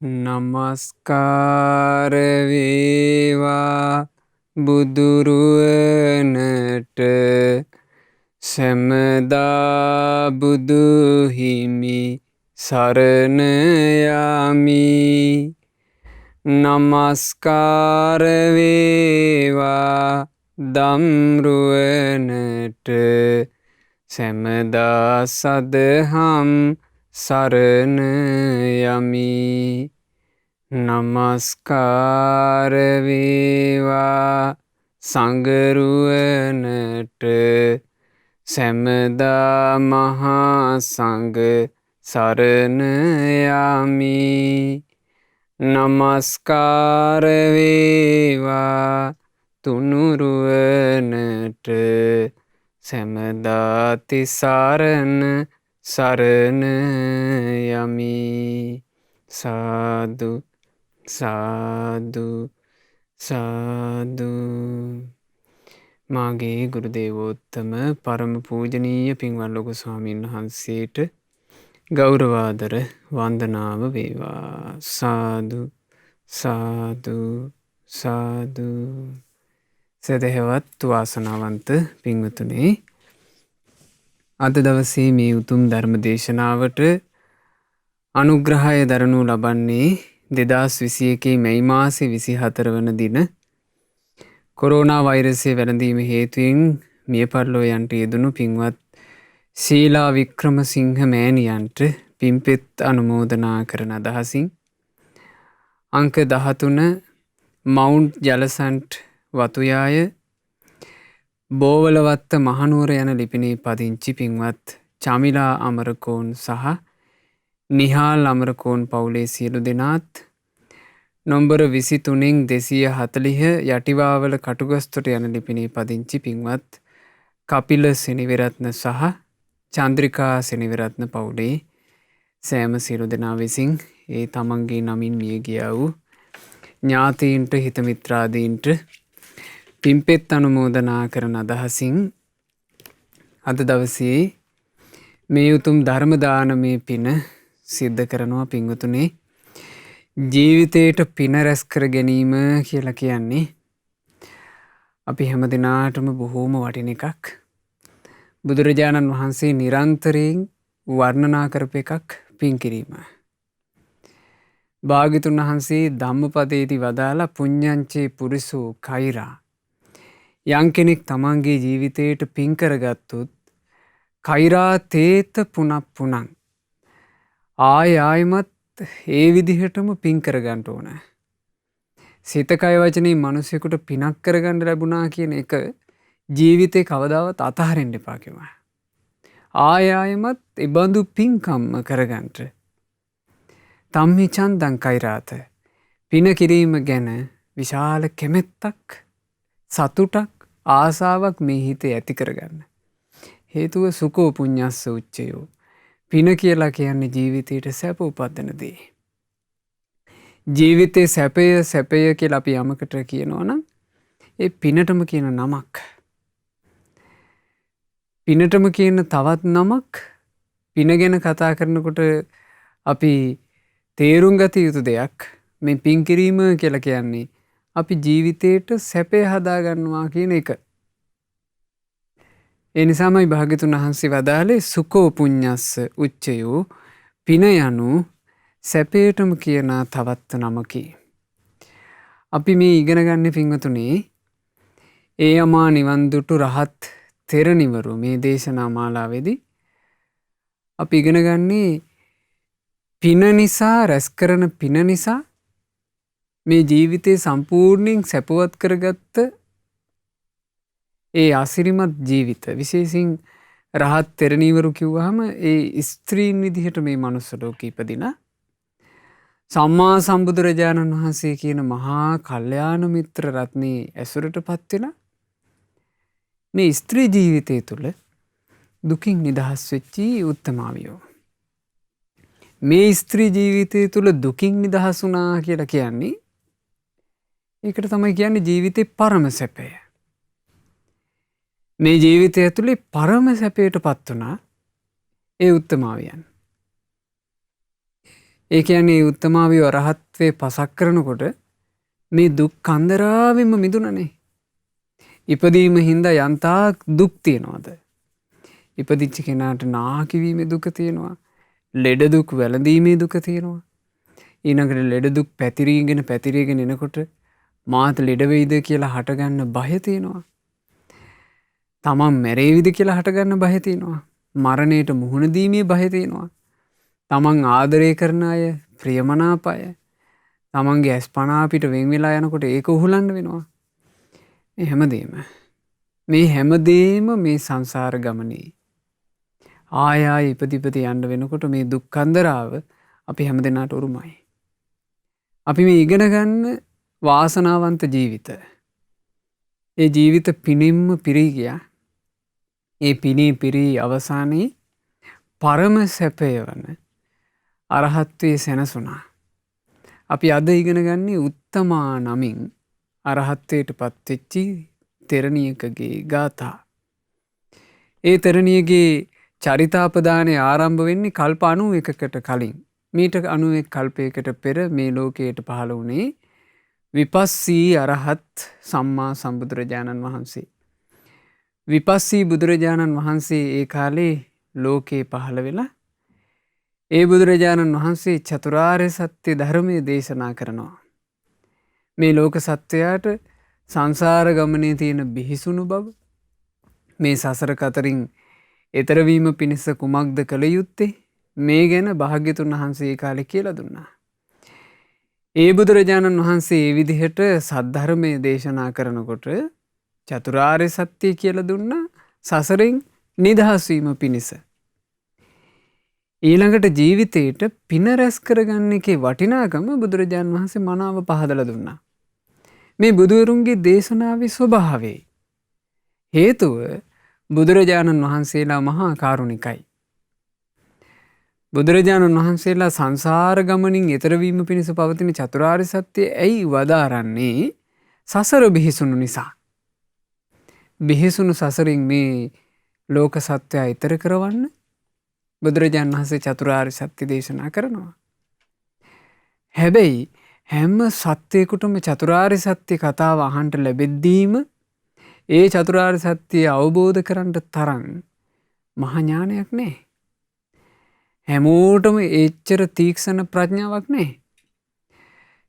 නමස්කාර වේවා බුදුරුවනට සැමදා බුදු හිමි සරණ යමි. නමස්කාර වේවා දම්රුවනට සැමදා සදහම් සරණ යමි. නමස්කාර වේවා සංඝරුවනට සැමදා මහා සංඝ සරණ යමි. නමස්කාර වේවා තුනුරුවනට සැමදා තිසරණ සරණ යමි. සාදු සාදු සාදු. මාගේ ගුරු දේවෝත්තම පරම පූජනීය පින්වත් ලොකු ස්වාමීන් වහන්සේට ගෞරවාදර වන්දනාව වේවා. සාදු සාදු සාදු. සදහෙවත් වාසනාවන්ත පින්වතුනේ, අද දවසේ මේ උතුම් ධර්ම දේශනාවට අනුග්‍රහය දරනු ලබන්නේ 2021 මැයි මාසේ 24 වන දින කොරෝනා වෛරසය වැළඳීම හේතුවෙන් මිය පරලොව යන්ට යෙදුණු පින්වත් ශීලා වික්‍රමසිංහ මෑණියන්ට පින්පෙත් අනුමෝදනා කරන අදහසින් අංක 13 මවුන්ට් ජලසන්ට් වතුයාය බෝවලවත්ත මහනුවර යන ලිපිනේ පදිංචි පින්වත් චමිලා අමරකෝන් සහ නිහාල් අමරකෝන් පවුලේ සියලු දෙනාත්, නොම්බර 23න් 240 යටිවාවල කටුගස්තොට යන ලිපිනේ පදිංචි පින්වත් කපිල සෙනවිරත්න සහ චන්ද්‍රිකා සෙනවිරත්න පවුලේ සෑම සියලු දෙනා විසින් ඒ තමන්ගේ නමින් මිය ගියා වූ ඥාතීන්ට හිතමිත්‍රාදීන්ට පින්පෙත් අනුමෝදනා කරන අදහසින් අද දවසේ මේ උතුම් ධර්ම දානමේ පින සිද්ධ කරනවා. පින්වතුනේ, ජීවිතයට පින රැස් කර ගැනීම කියලා කියන්නේ අපි හැම දිනාටම බොහෝම වටින එකක්. බුදුරජාණන් වහන්සේ නිරන්තරයෙන් වර්ණනා කරපු එකක් පින් කිරීම. භාග්‍යතුන් වහන්සේ ධම්මපදයේදී වදාලා පුඤ්ඤංචේ පුරිසෝ කෛරා, යම් කෙනෙක් තමන්ගේ ජීවිතයට පින් කරගත්තොත් කෛරා තේත පුනප්පුනං, ආයමත් ඒ විදිහටම පින් කරගන්න ඕන. සිත කය වචනේ මිනිසෙකුට පිනක් කරගන්න ලැබුණා කියන එක ජීවිතේ කවදාවත් අතහරින්න එපා කිව්වා. ආයමත් ඒ බඳු පින්කම් කරගන්න. තම්හි චන්දං කෛරාත, පින කිරීම ගැන විශාල කැමැත්තක්, සතුටක්, ආසාවක් මේ හිතේ ඇති කරගන්න. හේතුව සුකෝ පුඤ්ඤස්ස උච්චයෝ, පින කියලා කියන්නේ ජීවිතයට සැප උපදින දේ. ජීවිතේ සැපය සැපය කියලා අපි යමකට කියනවා නම් ඒ පිනටම කියන නමක්. පිනටම කියන තවත් නමක්. පින ගැන කතා කරනකොට අපි තේරුම් ගත යුතු දෙයක් මේ පින් කිරීම කියලා කියන්නේ අපි ජීවිතයට සැපය හදාගන්නවා කියන එක. ඒ නිසාමයි භාග්‍යතුන් වහන්සේ වදාළේ සුකෝ පුඤ්ඤස්ස උච්චයෝ, පින යනු සැපයටම කියන තවත් නමකි. අපි මේ ඉගෙන ගන්න පින්වතුනේ, ඒ අමා නිවන් දුටු රහත් තෙරණිවරු මේ දේශනා මාලාවේදී අපි ඉගෙන ගන්නේ පින නිසා, රැස් කරන පින නිසා මේ ජීවිතේ සම්පූර්ණයෙන් සැපවත් කරගත්ත ඒ ආසිරිමත් ජීවිත, විශේෂයෙන් රහත් තෙරණිවරු කිව්වහම ඒ ස්ත්‍රීන් විදිහට මේ මනුස්ස ලෝකෙ ඉපදින සම්මා සම්බුදුරජාණන් වහන්සේ කියන මහා කල්යාණ මිත්‍ර රත්නේ ඇසුරටපත් වෙන මේ ස්ත්‍රී ජීවිතය තුළ දුකින් නිදහස් වෙච්චි උත්තමාවියෝ. මේ ස්ත්‍රී ජීවිතය තුළ දුකින් නිදහස් වුණා කියලා කියන්නේ ඒකට තමයි කියන්නේ ජීවිතේ පරම සැපය. මේ ජීවිතය ඇතුලේ පරම සැපයට පත් වුණා ඒ උත්තමාවියන්. ඒ කියන්නේ උත්තමාවිය රහත්වේ පසක් කරනකොට මේ දුක් කන්දරාවෙන්ම මිදුණනේ. ඉපදීම හින්දා යන්තාක් දුක් තියෙනවද? ඉපදිච්ච කෙනාට නාකිවීමේ දුක තියෙනවා. ලෙඩ දුක් වැළඳීමේ දුක තියෙනවා. ඊළඟට ලෙඩ දුක් පැතිරීගෙන එනකොට මාත් ලෙඩ වෙයිද කියලා හටගන්න බය තියෙනවා. තමන් මැරේවිද කියලා හටගන්න බය තියෙනවා. මරණයට මුහුණ දීමේ බය තියෙනවා. තමන් ආදරය කරන අය, ප්‍රියමනාප අය, තමන්ගේ ඇස්පනා පිට වෙන් වෙලා යනකොට ඒක උහුලන්න වෙනවා. මේ හැමදේම මේ සංසාර ගමනේ ආය ඉපදිපති යන්න වෙනකොට මේ දුක් කන්දරාව අපි හැමදෙනාට උරුමයි. අපි මේ ඉගෙන ගන්න වාසනාවන්ත ජීවිත. ඒ ජීවිත පිනින්ම පිරී ගියා. ඒ පිනී පිරී අවසානයේ පරම සැපය වන අරහත්වයේ සැනසුණා. අපි අද ඉගෙන ගන්නේ උත්තමා නමින් අරහත්වයට පත්වෙච්චි තෙරණියකගේ ගාථා. ඒ තෙරණියගේ චරිතාපදානය ආරම්භ වෙන්නේ කල්ප 91කට කලින්. මීට 91 කල්පයකට පෙර මේ ලෝකයට පහළ වුණේ විපස්සී අරහත් සම්මා සම්බුදුරජාණන් වහන්සේ. විපස්සී බුදුරජාණන් වහන්සේ ඒ කාලේ ලෝකේ පහළ වෙලා ඒ බුදුරජාණන් වහන්සේ චතුරාර්ය සත්‍ය ධර්මය දේශනා කරනවා. මේ ලෝක සත්වයාට සංසාර ගමනේ තියෙන බිහිසුණු බව, මේ සසර කතරින් එතරවීම පිණිස කුමක්ද කළ යුත්තේ, මේ ගැන භාග්‍යතුන් වහන්සේ ඒ කාලේ කියලා දුන්නා. ඒ බුදුරජාණන් වහන්සේ ඒ විදිහට සද්ධර්මය දේශනා කරනකොට චතුරාර්ය සත්‍ය කියලා දුන්නා සසරෙන් නිදහස් වීම පිණිස. ඊළඟට ජීවිතේට පින රැස් කරගන්න එකේ වටිනාකම බුදුරජාණන් වහන්සේ මනාව පහදලා දුන්නා. මේ බුදුවරුන්ගේ දේශනාවේ ස්වභාවය. හේතුව බුදුරජාණන් වහන්සේලා මහා කාරුණිකයි. බුදුරජාණන් වහන්සේලා සංසාර ගමනින් එතරවීම පිණිස පවතින චතුරාර්ය සත්‍ය ඇයි වදාරන්නේ? සසර බිහිසුණු නිසා. බිහිසුණු සසරින් මේ ලෝක සත්‍යය ඈතර කරවන්න බුදුරජාණන් වහන්සේ චතුරාර්ය සත්‍ය දේශනා කරනවා. හැබැයි හැම සත්‍යයකටම චතුරාර්ය සත්‍ය කතාව අහන්න ලැබෙද්දීම ඒ චතුරාර්ය සත්‍ය අවබෝධ කරන්න තරම් මහා ඥානයක් නැහැ. හැමෝටම එච්චර තීක්ෂණ ප්‍රඥාවක් නැහැ.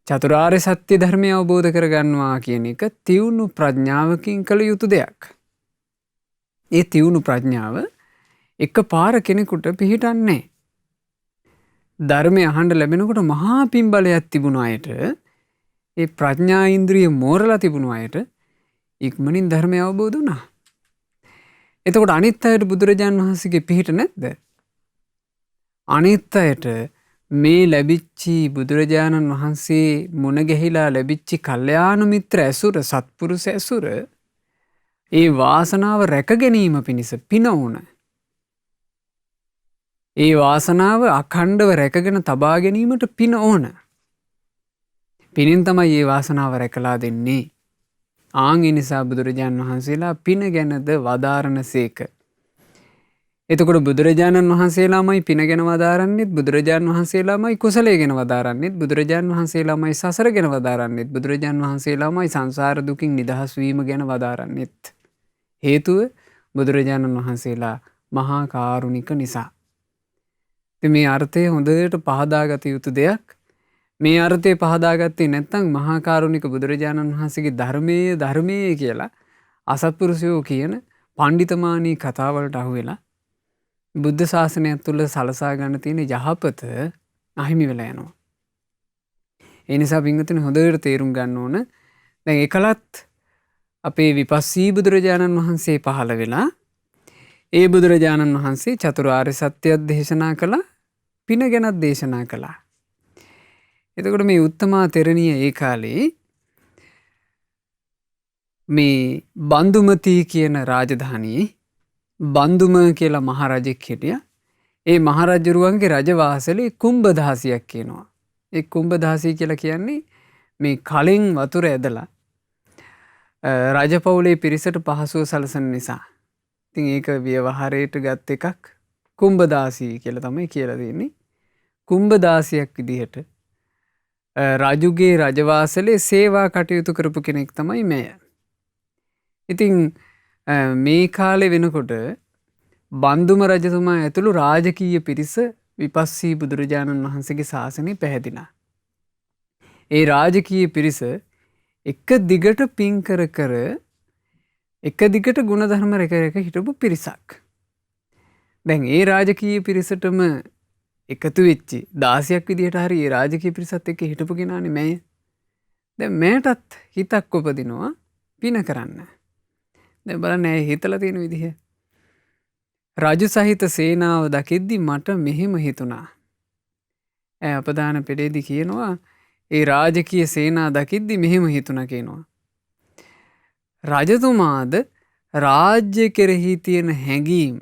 චතුරාර්ය සත්‍ය ධර්මය අවබෝධ කරගන්නවා කියන එක තියුණු ප්‍රඥාවකින් කළ යුතු දෙයක්. ඒ තියුණු ප්‍රඥාව එක පාර කෙනෙකුට පිහිටන්නේ. ධර්මය අහන්න ලැබෙනකොට මහා පින්බලයක් තිබුණු අයට, ඒ ප්‍රඥා ඉන්ද්‍රිය මෝරලා තිබුණු අයට ඉක්මනින් ධර්මය අවබෝධ වුණා. එතකොට අනිත් අයට බුදුරජාණන් වහන්සේගේ පිහිට නැද්ද? අනිත් අයට මේ ලැබිච්චි බුදුරජාණන් වහන්සේ මුණ ගැහිලා ලැබිච්චි කල්යාණ මිත්‍ර ඇසුර, සත්පුරුෂ ඇසුර, ඒ වාසනාව රැක ගැනීම පිණිස පින ඕන. ඒ වාසනාව අඛණ්ඩව රැකගෙන තබා ගැනීමට පින ඕන. පිනෙන් තමයි ඒ වාසනාව රැකලා දෙන්නේ. ඒ නිසා බුදුරජාණන් වහන්සේලා පින ගැනද වදාරනසේක. එතකොට බුදුරජාණන් වහන්සේලාමයි පින ගැන වදාරන්නෙත්, බුදුරජාණන් වහන්සේලාමයි කුසලයේ ගැන වදාරන්නෙත්, බුදුරජාණන් වහන්සේලාමයි සසර ගැන වදාරන්නෙත්, බුදුරජාණන් වහන්සේලාමයි සංසාර දුකින් නිදහස් වීම ගැන වදාරන්නෙත්. හේතුව බුදුරජාණන් වහන්සේලා මහා කාරුණික නිසා. මේ අර්ථය හොඳට පහදාගත යුතු දෙයක්. මේ අර්ථය පහදාගත්තේ නැත්නම් මහා කාරුණික බුදුරජාණන් වහන්සේගේ ධර්මයේ කියලා අසත්පුරුෂයෝ කියන පණ්ඩිතමානී කතාවලට අහු වෙලා බුද්ධ ශාසනය තුළ සලසා ගන්න තියෙන යහපත අහිමි වෙලා යනවා. ඒ නිසා පින්වතුනි හොඳට තේරුම් ගන්න ඕන. දැන් එකලත් අපේ විපස්සී බුදුරජාණන් වහන්සේ පහළ වෙලා ඒ බුදුරජාණන් වහන්සේ චතුරාර්ය සත්‍යය දේශනා කළා, පින ගැනත් දේශනා කළා. එතකොට මේ උත්තමා තෙරණිය ඒ කාලේ මේ බන්දුමති කියන රාජධානියේ බන්දුම කියලා මහරජෙක් හිටියා. ඒ මහරජුරුවන්ගේ රජවාසලේ කුම්භදාසියක් කියනවා. ඒ කුම්භදාසිය කියලා කියන්නේ මේ කලින් වතුර ඇදලා රජපෞලේ පිරිසට පහසුව සලසන නිසා. ඉතින් ඒක ව්‍යවහාරයට ගත් එකක් කුම්භදාසී කියලා තමයි කියලා දෙන්නේ. කුම්භදාසියක් විදිහට රජුගේ රජවාසලේ සේවා කටයුතු කරපු කෙනෙක් තමයි මෙය. ඉතින් මේ කාලේ වෙනකොට බන්දුම රජතුමා ඇතුළු රාජකීය පිරිස විපස්සී බුදුරජාණන් වහන්සේගේ ශාසනය පැහැදිලා. ඒ රාජකීය පිරිස එක දිගට පින් කර කර එක දිගට ගුණධර්ම රැක රැක හිටපු පිරිසක්. දැන් ඒ රාජකීය පිරිසටම එකතු වෙච්චි 16ක් විදිහට හරි ඒ රාජකීය පිරිසත් එක්ක හිටපු කෙනානේ මේ. දැන් මේටත් හිතක් උපදිනවා පින කරන්න. දැන් බලන්න ඇයි හිතලා තියෙන විදිහ. රජු සහිත සේනාව දකිද්දි මට මෙහෙම හිතුණා. අපදාන පෙළේදී කියනවා ඒ රාජකීය සේනා දකිද්දි මෙහෙම හිතුණා කියනවා. රජතුමාද රාජ්‍ය කෙරෙහි තියෙන හැඟීම්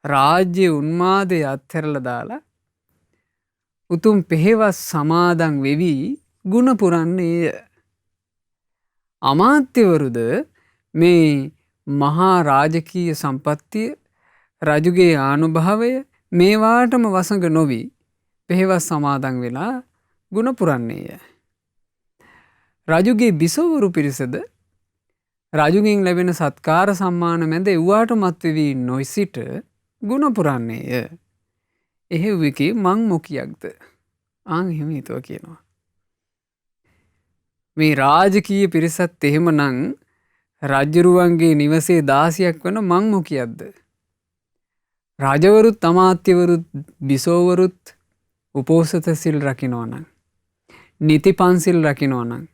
රාජ්‍ය උන්මාදය අත්හැරලා දාලා උතුම් පෙහෙවස් සමාදන් වෙවි ගුණ පුරන්නේය. අමාත්‍යවරුද මේ මහා රාජකීය සම්පත්තිය රජුගේ ආනුභාවය මේවාටම වසඟ නොවි පෙහෙවස් සමාදන් වෙලා ගුණ පුරන්නේය. රජුගේ බිසවරු පිරිසද රජුගෙන් ලැබෙන සත්කාර සම්මාන මැද එව්වාට මත්වෙවි නොසිට ගුණ පුරන්නේය. එහෙව්විකේ මං මොකියක්ද? එහෙම හිතුවා කියනවා. මේ රාජකීය පිරිසත් එහෙමනම් රජ්ජුරුවන්ගේ නිවසේ 16ක් වන මං මොකියක්ද? රජවරුත් අමාත්‍යවරුත් බිසෝවරුත් උපෝසත සිල් රකින්නවා නම් නිති පන්සිල් රකින්නවා නම්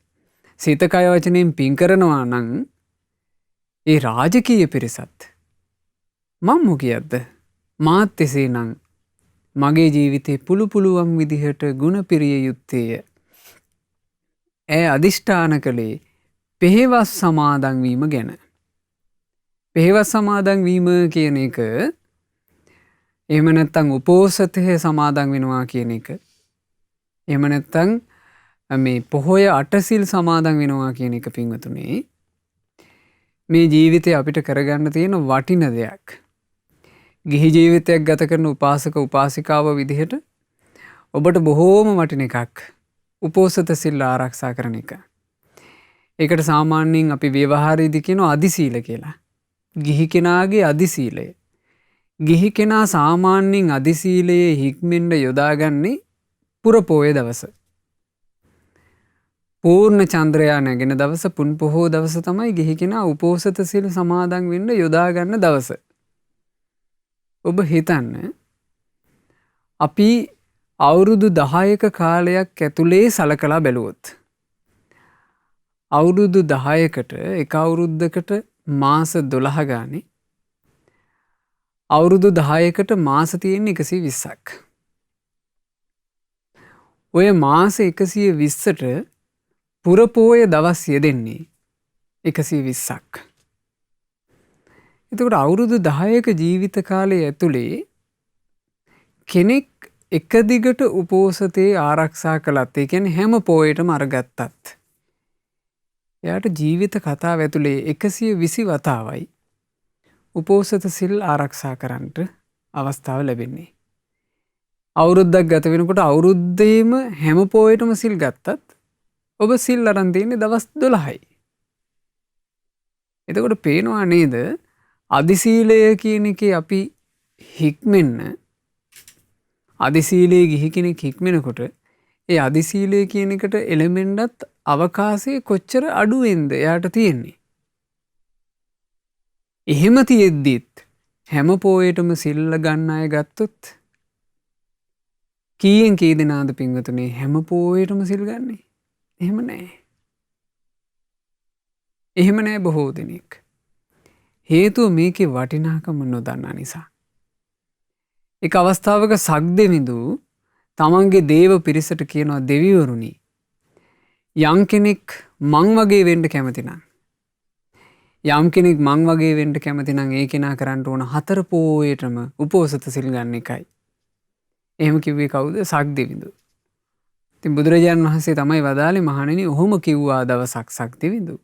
සිත කය වචනෙන් පින් කරනවා නම් ඒ රාජකීය පිරිසත් මං මොකියක්ද? මාත් එසේනම් මගේ ජීවිතේ පුළු පුළුවන් විදිහට ගුණ පිරිය යුත්තේය. අදිෂ්ඨාන කළේ පෙහෙවස් සමාදන් වීම ගැන. පෙහෙවස් සමාදන් වීම කියන එක එහෙම නැත්නම් උපෝසතේ සමාදන් වෙනවා කියන එක. එහෙම නැත්නම් මේ පොහොය අටසිල් සමාදන් වෙනවා කියන එක පින්වතුනි මේ ජීවිතේ අපිට කරගන්න තියෙන වටින දෙයක්. ගිහි ජීවිතයක් ගත කරන උපාසක උපාසිකාව විදිහට ඔබට බොහෝම වටින එකක් උපෝසත සිල් ආරක්ෂා කරන එක. ඒකට සාමාන්‍යයෙන් අපි ව්‍යවහාරයේදී කියනවා අදි සීල කියලා. ගිහි කෙනාගේ අදි සීලය. ගිහි කෙනා සාමාන්‍යයෙන් අදි සීලයේ හික්මෙන්න යොදාගන්නේ පුර පොයේ දවස. පූර්ණ චන්ද්‍රයා නැගෙන දවස පුන් පොහෝ දවස තමයි ගිහි කෙනා උපෝසත සිල් සමාදන් වෙන්න යොදා ගන්න දවස. ඔබ හිතන්න අපි අවුරුදු 10ක කාලයක් ඇතුලේ සලකලා බැලුවොත් අවුරුදු 10කට එක අවුරුද්දකට මාස 12 ගානේ අවුරුදු 10කට මාස තියෙන්නේ 120ක්. ඔය මාස 120ට පුරපෝය දවස් යෙදෙන්නේ 120ක්. එතකොට අවුරුදු 10ක ජීවිත කාලය ඇතුලේ කෙනෙක් එක දිගට උපෝසතේ ආරක්ෂා කළත් ඒ කියන්නේ හැම පෝයටම අරගත්තත් එයාට ජීවිත කතාව ඇතුලේ 120 වතාවයි උපෝසත සිල් ආරක්ෂා කරන්නට අවස්ථාව ලැබෙන්නේ. අවුරුද්දක් ගත වෙනකොට අවුරුද්දේම හැම පෝයටම සිල් ගත්තත් ඔබ සිල් අරන් තියෙන්නේ දවස් 12යි. එතකොට පේනවා නේද අදිසීලය කියන එකේ අපි හික්මෙන්න අදිසීලයේ ගිහි කෙනෙක් හික්මෙනකොට ඒ අදිසීලය කියන එකට එළඹෙන්නත් අවකාශය කොච්චර අඩු වෙනද එයාට තියෙන්නේ. එහෙම තියෙද්දිත් හැම පොයේටම සිල් ගන්න අය ගත්තොත් කීයෙන් කී දෙනාද පින්වතුනි හැම පොයේටම සිල් ගන්නේ? එහෙම නැහැ. එහෙම නැහැ බොහෝ දෙනෙක්. හේතුව මේකේ වටිනාකම නොදන්නා නිසා. එක අවස්ථාවක සක්දෙවිඳු තමන්ගේ දේව පිරිසට කියනවා දෙවිවරුනි යම් කෙනෙක් මං වගේ වෙන්න කැමති නම් යම් කෙනෙක් මං වගේ වෙන්න කැමති නම් ඒ කෙනා කරන්න ඕන 4 පොයේටම උපෝසත සිල් ගන්න එකයි. එහෙම කිව්වේ කවුද? සක්දෙවිඳු. ඉතින් බුදුරජාණන් වහන්සේ තමයි වදාළේ මහණෙනි ඔහොම කිව්වා දවසක් සක්දෙවිඳු.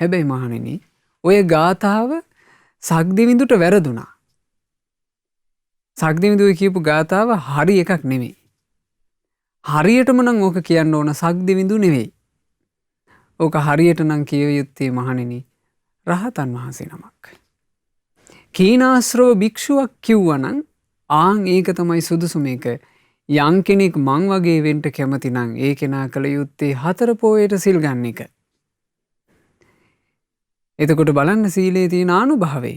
හැබැයි මහණෙනි ඔය ගාථාව සක්දෙවිඳුට වැරදුනා. සක්දිවිදුවේ කියපු ගාථාව හරි එකක් නෙමෙයි. හරියටම නම් ඕක කියන්න ඕන සක්දිවිදු නෙවෙයි. ඕක හරියට නම් කියව යුත්තේ මහණෙනි රහතන් වහන්සේ නමක්. කීනාශ්‍රව භික්ෂුවක් කිව්වනම් ආන් ඒක තමයි සුදුසුම එක. යම් කෙනෙක් මං වගේ වෙන්න කැමති නම් ඒ කෙනා කළ යුත්තේ 4 පොයට සිල් ගන්න එක. එතකොට බලන්න සීලේ තියෙන ආනුභාවය.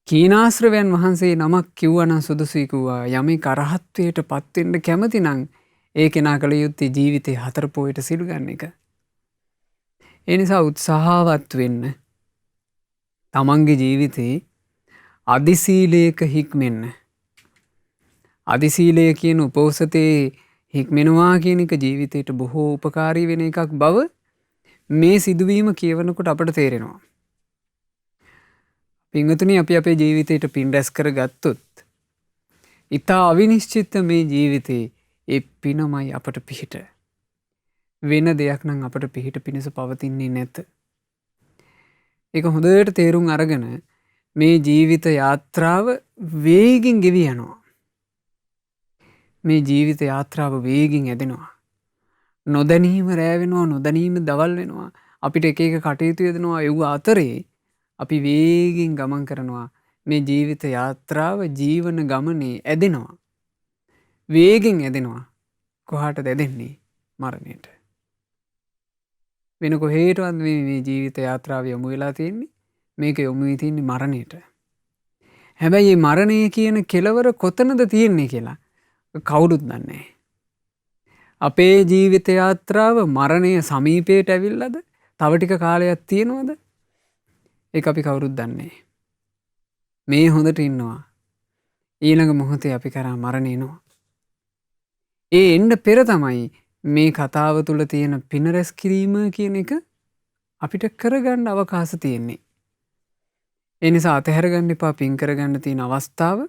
කීනාශ්‍රවයන් වහන්සේ නමක් කිව්වනම් සුදුසුයි කිව්වා. යමෙක් අරහත්වයට පත් වෙන්න කැමති නම් ඒ කෙනා කළ යුත්තේ ජීවිතේ 4 පොයට සිල් ගන්න එක. ඒ නිසා උත්සාහවත් වෙන්න. තමන්ගේ ජීවිතේ අදිසීලයක හික්මෙන්න. අදිසීලය කියන උපෝසතේ හික්මෙනවා කියන එක ජීවිතයට බොහෝ උපකාරී වෙන එකක් බව මේ සිදුවීම කියවනකොට අපට තේරෙනවා. පින්වතුනි අපි අපේ ජීවිතයට පින් රැස් කරගත්තොත් ඊතා අවිනිශ්චිත මේ ජීවිතේ ඒ පිනමයි අපට පිහිට. වෙන දෙයක් නම් අපට පිහිට පිණිස පවතින්නේ නැත. ඒක හොඳට තේරුම් අරගෙන මේ ජීවිත යාත්‍රාව වේගින් ගෙවි යනවා. මේ ජීවිත යාත්‍රාව වේගින් ඇදෙනවා. නොදැනීම රෑ වෙනවා, නොදැනීම දවල් වෙනවා. අපිට එක එක කටයුතු යදෙනවා. ඒව අතරේ අපි වේගින් ගමන් කරනවා. මේ ජීවිත යාත්‍රාව ජීවන ගමනේ ඇදෙනවා. වේගින් ඇදෙනවා. කොහාටද ඇදෙන්නේ? මරණයට. වෙන කොහේටවත් මේ ජීවිත යාත්‍රාව යොමු වෙලා තියෙන්නේ. මේක යොමු වෙ තියෙන්නේ මරණයට. හැබැයි මේ මරණය කියන කෙලවර කොතනද තියෙන්නේ කියලා කවුරුත් දන්නේ නැහැ. අපේ ජීවිත යාත්‍රාව මරණය සමීපයට ඇවිල්ලාද? තව ටික කාලයක් තියෙනවද? ඒක අපි කවුරුත් දන්නේ නැහැ. මේ හොඳට ඉන්නවා. ඊළඟ මොහොතේ අපි කරා මරණය එනවා. ඒ එන්න පෙර තමයි මේ කතාව තුළ තියෙන පින රැස් කිරීම කියන එක අපිට කරගන්න අවකාශ තියෙන්නේ. ඒ නිසා අතහැර ගන්න එපා පින් කරගන්න තියෙන අවස්ථාව.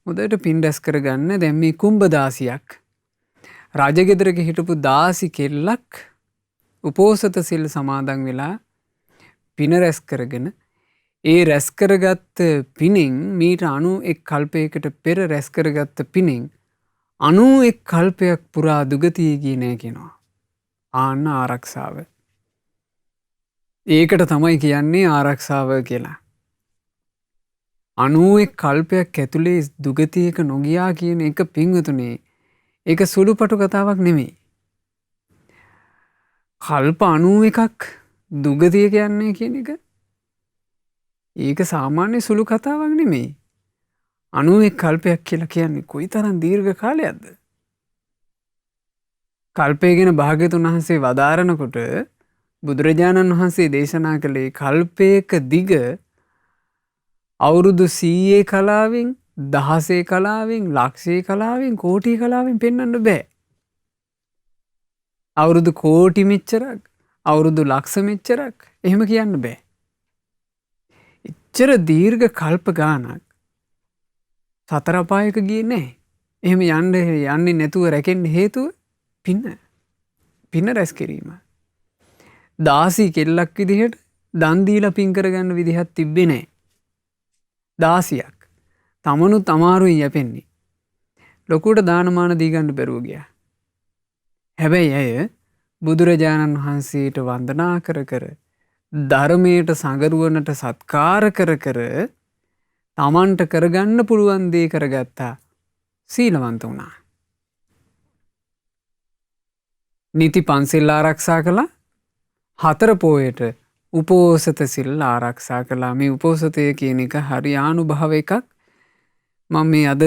හොඳට පින් රැස් කරගන්න. දැන් මේ කුඹ දාසියක් රජගෙදරක හිටපු දාසි කෙල්ලක් උපෝසත සිල් සමාදන් වෙලා පින රැස් කරගෙන ඒ රැස් කරගත්ත පිනෙන් මීට 91 කල්පයකට පෙර රැස් කරගත්ත පිනෙන් 91 කල්පයක් පුරා දුගතිය ගියේ නෑ කියනවා. ආන්න ආරක්ෂාව. ඒකට තමයි කියන්නේ ආරක්ෂාව කියලා. 91 කල්පයක් ඇතුලේ දුගතියක නොගියා කියන එක පින්වතුනේ ඒක සුළුපටු කතාවක් නෙමෙයි. කල්ප 91ක් දුගතිය කියන්නේ කියන එක ඒක සාමාන්‍ය සුළු කතාවක් නෙමෙයි. 91 කල්පයක් කියලා කියන්නේ කොයිතරම් දීර්ඝ කාලයක්ද? කල්පය ගැන භාග්‍යතුන් වහන්සේ වදාරනකොට බුදුරජාණන් වහන්සේ දේශනා කළේ කල්පයක දිග අවුරුදු 100 කලාවෙන් 16 කලාවෙන් ලක්ෂයේ කලාවෙන් කෝටි කලාවෙන් පෙන්වන්න බෑ. අවුරුදු කෝටි මෙච්චරක් අවුරුදු ලක්ෂ මෙච්චරක් එහෙම කියන්න බෑ. එච්චර දීර්ඝ කල්ප ගානක් සතර අපායක ගියේ නැහැ. එහෙම යන්නේ නැතුව රැකෙන්න හේතුව පින රැස් කිරීම. දාසි කෙල්ලක් විදිහට දන් දීලා පින් කරගන්න විදිහක් තිබ්බේ නැහැ. දාසියක් තමනුත් අමාරුයි යැපෙන්නේ. ලොකුට දානමාන දී ගන්න බැරුව ගියා. හැබැයි ඇය බුදුරජාණන් වහන්සේට වන්දනා කර කර ධර්මයට සඟරුවනට සත්කාර කර කර තමන්ට කරගන්න පුළුවන් දේ කරගත්තා. සීලවන්ත වුණා. නීති පන්සිල් ආරක්ෂා කළා. 4 පොයට උපෝසත සිල් ආරක්ෂා කළා. මේ උපෝසතය කියන එක හරි ආනුභාව එකක්. මම මේ අද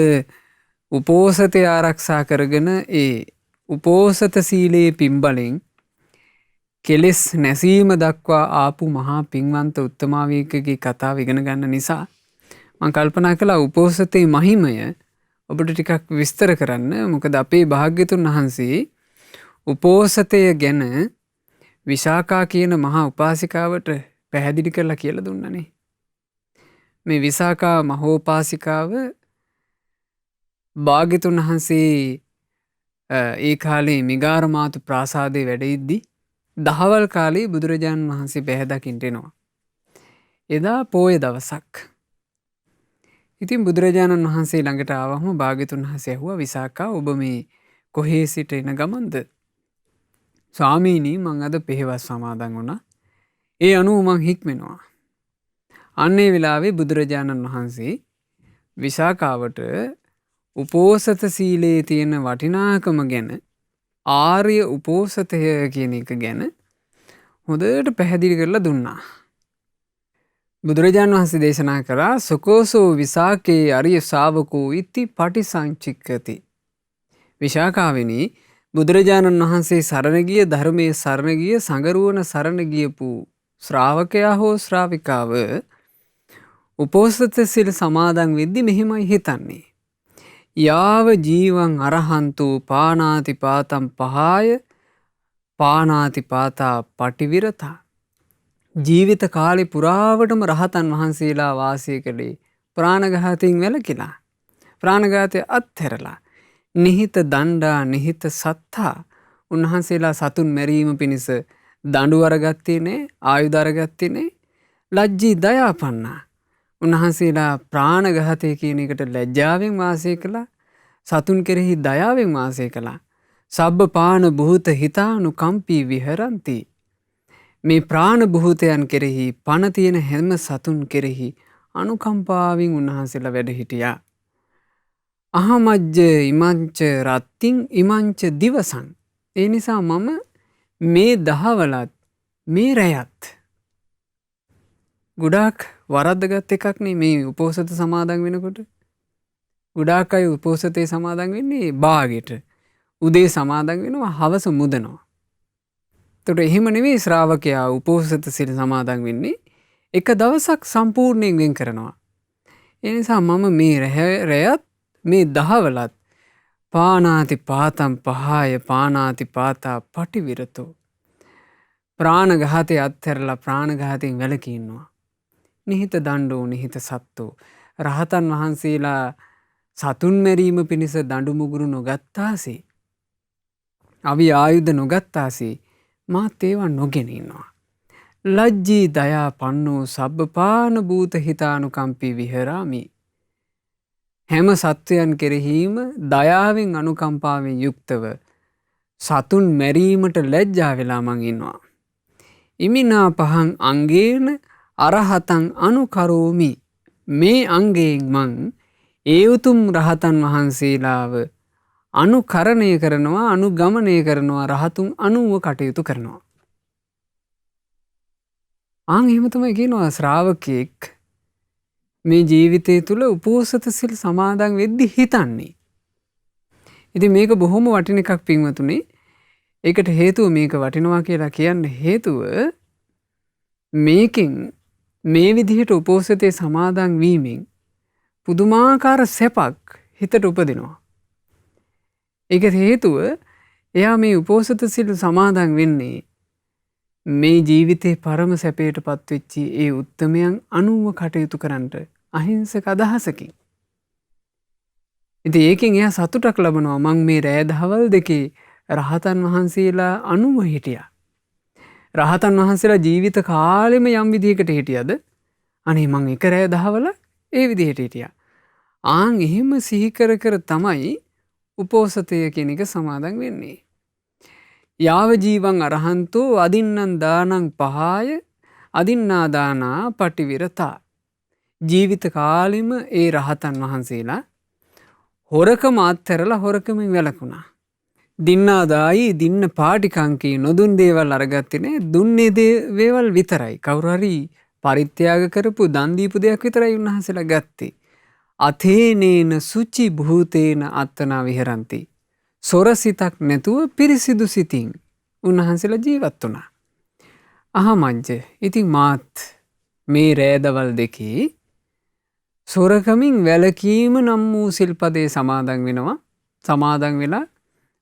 උපෝසතය ආරක්ෂා කරගෙන ඒ උපෝසත සීලයේ පින්බලෙන් කෙලෙස් නැසීම දක්වා ආපු මහා පින්වන්ත උත්තමාවියකගේ කතාව ඉගෙන ගන්න නිසා මම කල්පනා කළා උපෝසතේ මහිමය ඔබට ටිකක් විස්තර කරන්න. මොකද අපේ භාග්‍යතුන් වහන්සේ උපෝසතය ගැන විශාකා කියන මහා උපාසිකාවට පැහැදිලි කරලා කියලා දුන්නනේ. මේ විශාකා මහෝපාසිකාව භාග්‍යතුන් වහන්සේ ඒ කාලේ මිගාරමාතු ප්‍රාසාදයේ වැඩ ඉද්දි දහවල් කාලේ බුදුරජාණන් වහන්සේ බැහැ දකින්න එනවා. එදා පෝය දවසක්. ඉතින් බුදුරජාණන් වහන්සේ ළඟට ආවහම භාග්‍යතුන් වහන්සේ ඇහුවා විසාකා ඔබ මේ කොහේ සිට එන ගමන්ද? ස්වාමීනි මං අද පෙහෙවස් සමාදන් වුණා. ඒ අනුව මං හික්මෙනවා. අන්නේ වෙලාවේ බුදුරජාණන් වහන්සේ විසාකාවට උපෝසත සීලයේ තියෙන වටිනාකම ගැන ආර්ය උපෝසතය කියන එක ගැන හොඳට පැහැදිලි කරලා දුන්නා. බුදුරජාණන් වහන්සේ දේශනා කරා සුකෝසෝ විසාකේ අරිය ශාවකෝ ඉති පටිසංචික්කති. විශාකාවෙනි බුදුරජාණන් වහන්සේ සරණ ගිය ධර්මයේ සරණ ගිය සංගරුවන සරණ ගියපු ශ්‍රාවකයා හෝ ශ්‍රාවිකාව උපෝසත සිල් සමාදන් වෙද්දි මෙහෙමයි හිතන්නේ. යාව ජීවං අරහන්තු පානාති පාතම් පහාය පානාති පාතා පටිවිරතා. ජීවිත කාලේ පුරාවටම රහතන් වහන්සේලා වාසය කළේ ප්‍රාණඝාතයෙන් වැළකීලා. ප්‍රාණඝාතය අත්හැරලා නිහිත දණ්ඩා නිහිත සත්තා උන්වහන්සේලා සතුන් මැරීම පිණිස දඬු අරගත්තේ නෑ, ආයුධ අරගත්තේ නෑ. ලජ්ජී දයාපන්නා. උන්වහන්සේලා ප්‍රාණඝාතය කියන එකට ලැජ්ජාවෙන් වාසය කළා. සතුන් කෙරෙහි දයාවෙන් වාසය කළා. සබ්බ පාන බුහත හිතානුකම්පී විහරಂತಿ. මේ ප්‍රාණ බුහතයන් කෙරෙහි පණ තියෙන හැම සතුන් කෙරෙහි අනුකම්පාවෙන් උන්වහන්සේලා වැඩ හිටියා. අහමජ්ජ ඉමංච රත්තිං ඉමංච දිවසං. ඒ නිසා මම මේ දහවලත් මේ රැයත් ගොඩාක් වරද්දගත් එකක් නේ මේ උපෝසත සමාදන් වෙනකොට. ගොඩාක් අය උපෝසතේ සමාදන් වෙන්නේ බාගෙට. උදේ සමාදන් වෙනවා හවස මුදනවා. එතකොට එහෙම නෙවෙයි ශ්‍රාවකයා උපෝසත සිල් සමාදන් වෙන්නේ එක දවසක් සම්පූර්ණයෙන් වෙන් කරනවා. ඒ නිසා මම මේ රැයත් මේ දහවලත් පානාති පාතම් පහාය පානාති පාතා පටිවිරතෝ. ප්‍රාණඝාතය අත්හැරලා ප්‍රාණඝාතයෙන් වැළකී ඉන්නවා. නිහිත දණ්ඩෝ නිහිත සත්තෝ. රහතන් වහන්සේලා සතුන් මැරීම පිණිස දඬු මුගුරු නොගත්තාසේ. අවි ආයුධ නොගත්තාසේ මාත් ඒවා නොගෙන ඉන්නවා. ලජ්ජී දයා පන්නෝ සබ්බපාන භූත හිතානුකම්පී විහරාමි. හැම සත්වයන් කෙරෙහිම දයාවෙන් අනුකම්පාවෙන් යුක්තව සතුන් මැරීමට ලැජ්ජා වෙලා මං ඉන්නවා. ඉමිනා පහන් අංගේන අරහතන් අනුකරෝමි. මේ අංගයෙන් මං ඒ උතුම් රහතන් වහන්සේලාව අනුකරණය කරනවා, අනුගමනය කරනවා, රහතුන් අනුව කටයුතු කරනවා. එහෙම තමයි කියනවා ශ්‍රාවකෙක් මේ ජීවිතය තුළ උපෝසත සිල් සමාදන් වෙද්දි හිතන්නේ. ඉතින් මේක බොහොම වටින එකක් පින්වතුනි. ඒකට හේතුව මේක වටිනවා කියලා කියන්න හේතුව මේකෙන් මේ විදිහට උපෝසතේ සමාදන් වීමෙන් පුදුමාකාර සැපක් හිතට උපදිනවා. ඒකට හේතුව එයා මේ උපෝසත සිල් සමාදන් වෙන්නේ මේ ජීවිතේ පරම සැපයට පත්වෙච්චි ඒ උත්තමයන් අනුව කටයුතු කරන්නට අහිංසක අදහසකින්. ඉතින් ඒකෙන් එයා සතුටක් ලබනවා. මං මේ රෑ දහවල් දෙකේ රහතන් වහන්සේලා අනුව හිටියා. රහතන් වහන්සේලා ජීවිත කාලෙම යම් විදිහකට හිටියද අනේ මං එක රෑ දහවල ඒ විදිහට හිටියා. එහෙම සිහි කර කර තමයි උපෝසතය කියන එක සමාදන් වෙන්නේ. යාව ජීවං අරහන්තෝ අදින්නං දානං පහාය අදින්නා දානා පටිවිරතා. ජීවිත කාලෙම ඒ රහතන් වහන්සේලා හොරකම අත්හැරලා හොරකමින් වැළකුණා. දින්නාදායි දින්න පාටිකංකී නොදුන් දේවල් අරගත්තේ නෑ. දුන්නේ දේවල් විතරයි. කවුරු හරි පරිත්‍යාග කරපු දන් දීපු දෙයක් විතරයි උන්වහන්සේලා ගත්තේ. අතේනේන සුචි භූතේන අත්තනා විහරಂತಿ. සොරසිතක් නැතුව පිරිසිදු සිතින් උන්වහන්සේලා ජීවත් වුණා. අහමංජ ඉතින් මාත් මේ රෑදවල් දෙකේ සොරකමින් වැළකීම නම් වූ සිල්පදේ සමාදන් වෙනවා. සමාදන් වෙලා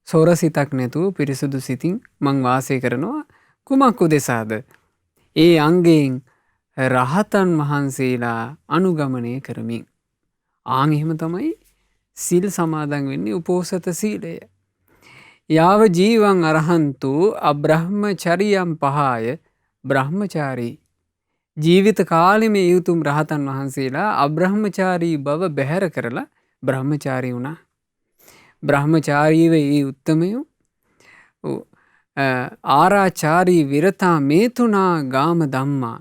සොරසිතක් නැතුව පිරිසිදු සිතින් මං වාසය කරනවා. කුමක් උදෙසාද? ඒ අංගයෙන් රහතන් වහන්සේලා අනුගමනය කරමින්. එහෙම තමයි සිල් සමාදන් වෙන්නේ උපෝසත සීලය. යාව ජීවං අරහන්තු අබ්‍රහ්මචරියම් පහාය බ්‍රහ්මචාරී. ජීවිත කාලෙම මේ උතුම් රහතන් වහන්සේලා අබ්‍රහ්මචාරී බව බැහැර කරලා බ්‍රහ්මචාරී වුණා. බ්‍රහ්මචාරීව ඒ උත්තමයෝ ආරාචාරී විරතා මේතුනා ගාම දම්මා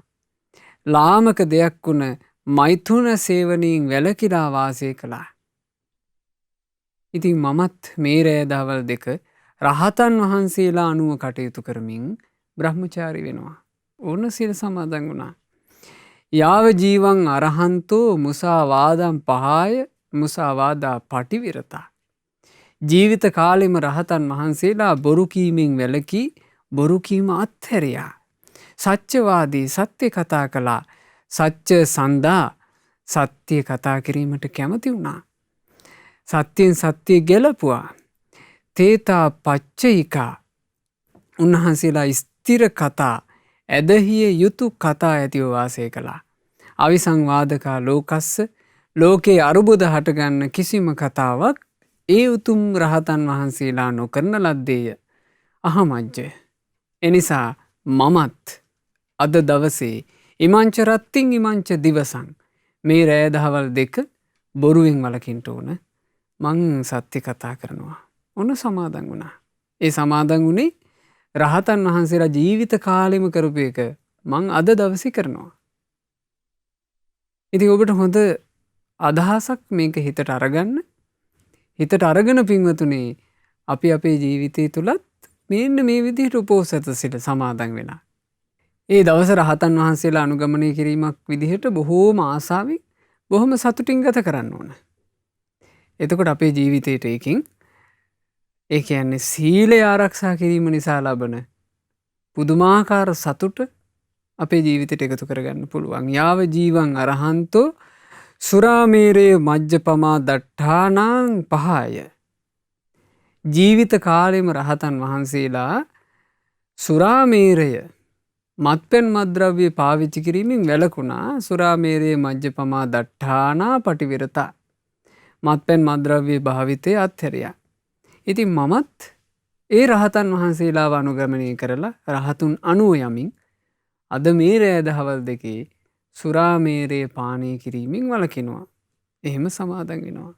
ලාමක දෙයක් වුණ මෛතුන සේවනයෙන් වැළකීලා වාසය කළා. ඉතින් මමත් මේ රෑදවල් දෙක රහතන් වහන්සේලා අනුව කටයුතු කරමින් බ්‍රහ්මචාරී වෙනවා. ඕන සිල් සමාදන් වුණා. යාව ජීවන් අරහන්තෝ මුසාවාදම් පහාය මුසාවාදා පටිවිරතා. ජීවිත කාලෙම රහතන් වහන්සේලා බොරු කීමෙන් වැළකී බොරු කීම අත්හැරියා. සත්‍යවාදී සත්‍ය කතා කළා. සත්‍ය සඳහා සත්‍ය කතා කිරීමට කැමති වුණා. සත්‍යයෙන් සත්‍ය ගැලපුවා. තේතා පච්චයිකා උන්වහන්සේලා ස්ථිර කතා ඇදහිය යුතු කතා ඇතිව වාසය කළා. අවිසංවාදකා ලෝකස්ස ලෝකේ අරුබුද හටගන්න කිසිම කතාවක් ඒ උතුම් රහතන් වහන්සේලා නොකරන ලද්දේය. අහමජ්ජ. එනිසා මමත් අද දවසේ ඉමංච රත්තින් ඉමංච දිවසං මේ රෑදහවල් දෙක බොරුවෙන් වලකින්ට ඕන මං සත්‍ය කතා කරනවා. ඔන්න සමාදන් වුණා. ඒ සමාදන් වුණේ රහතන් වහන්සේලා ජීවිත කාලෙම කරපු එක මං අද දවසේ කරනවා. ඉතින් ඔබට හොඳ අදහසක් මේක හිතට අරගන්න. හිතට අරගෙන පින්වතුනේ අපි අපේ ජීවිතය තුළත් මෙන්න මේ විදිහට උපෝසත සිට සමාදන් වෙලා. ඒ දවස රහතන් වහන්සේලා අනුගමනය කිරීමක් විදිහට බොහෝම ආසාවෙන් බොහොම සතුටින් ගත කරන්න ඕන. එතකොට අපේ ජීවිතයට ඒකින් ඒ කියන්නේ සීලය ආරක්ෂා කිරීම නිසා ලබන පුදුමාකාර සතුට අපේ ජීවිතයට එකතු කරගන්න පුළුවන්. යාව ජීවන් අරහන්තෝ සුරාමේරේ මජ්ජපමා දට්ඨානං පහය. ජීවිත කාලෙම රහතන් වහන්සේලා සුරාමේරය මත්පැන් මත්ද්‍රව්‍ය පාවිච්චි කිරීමෙන් වැළකුණා. සුරාමේරේ මජ්ජපමා දට්ඨානා පටිවිරතා. මත්පැන් මත්ද්‍රව්‍ය භාවිතය අත්හැරියා. ඉතින් මමත් ඒ රහතන් වහන්සේලාව අනුගමනය කරලා රහතුන් අනුව යමින් අද මේ රෑදහවල් දෙකේ සුරාමේරේ පානය කිරීමෙන් වළකිනවා. එහෙම සමාදන් වෙනවා.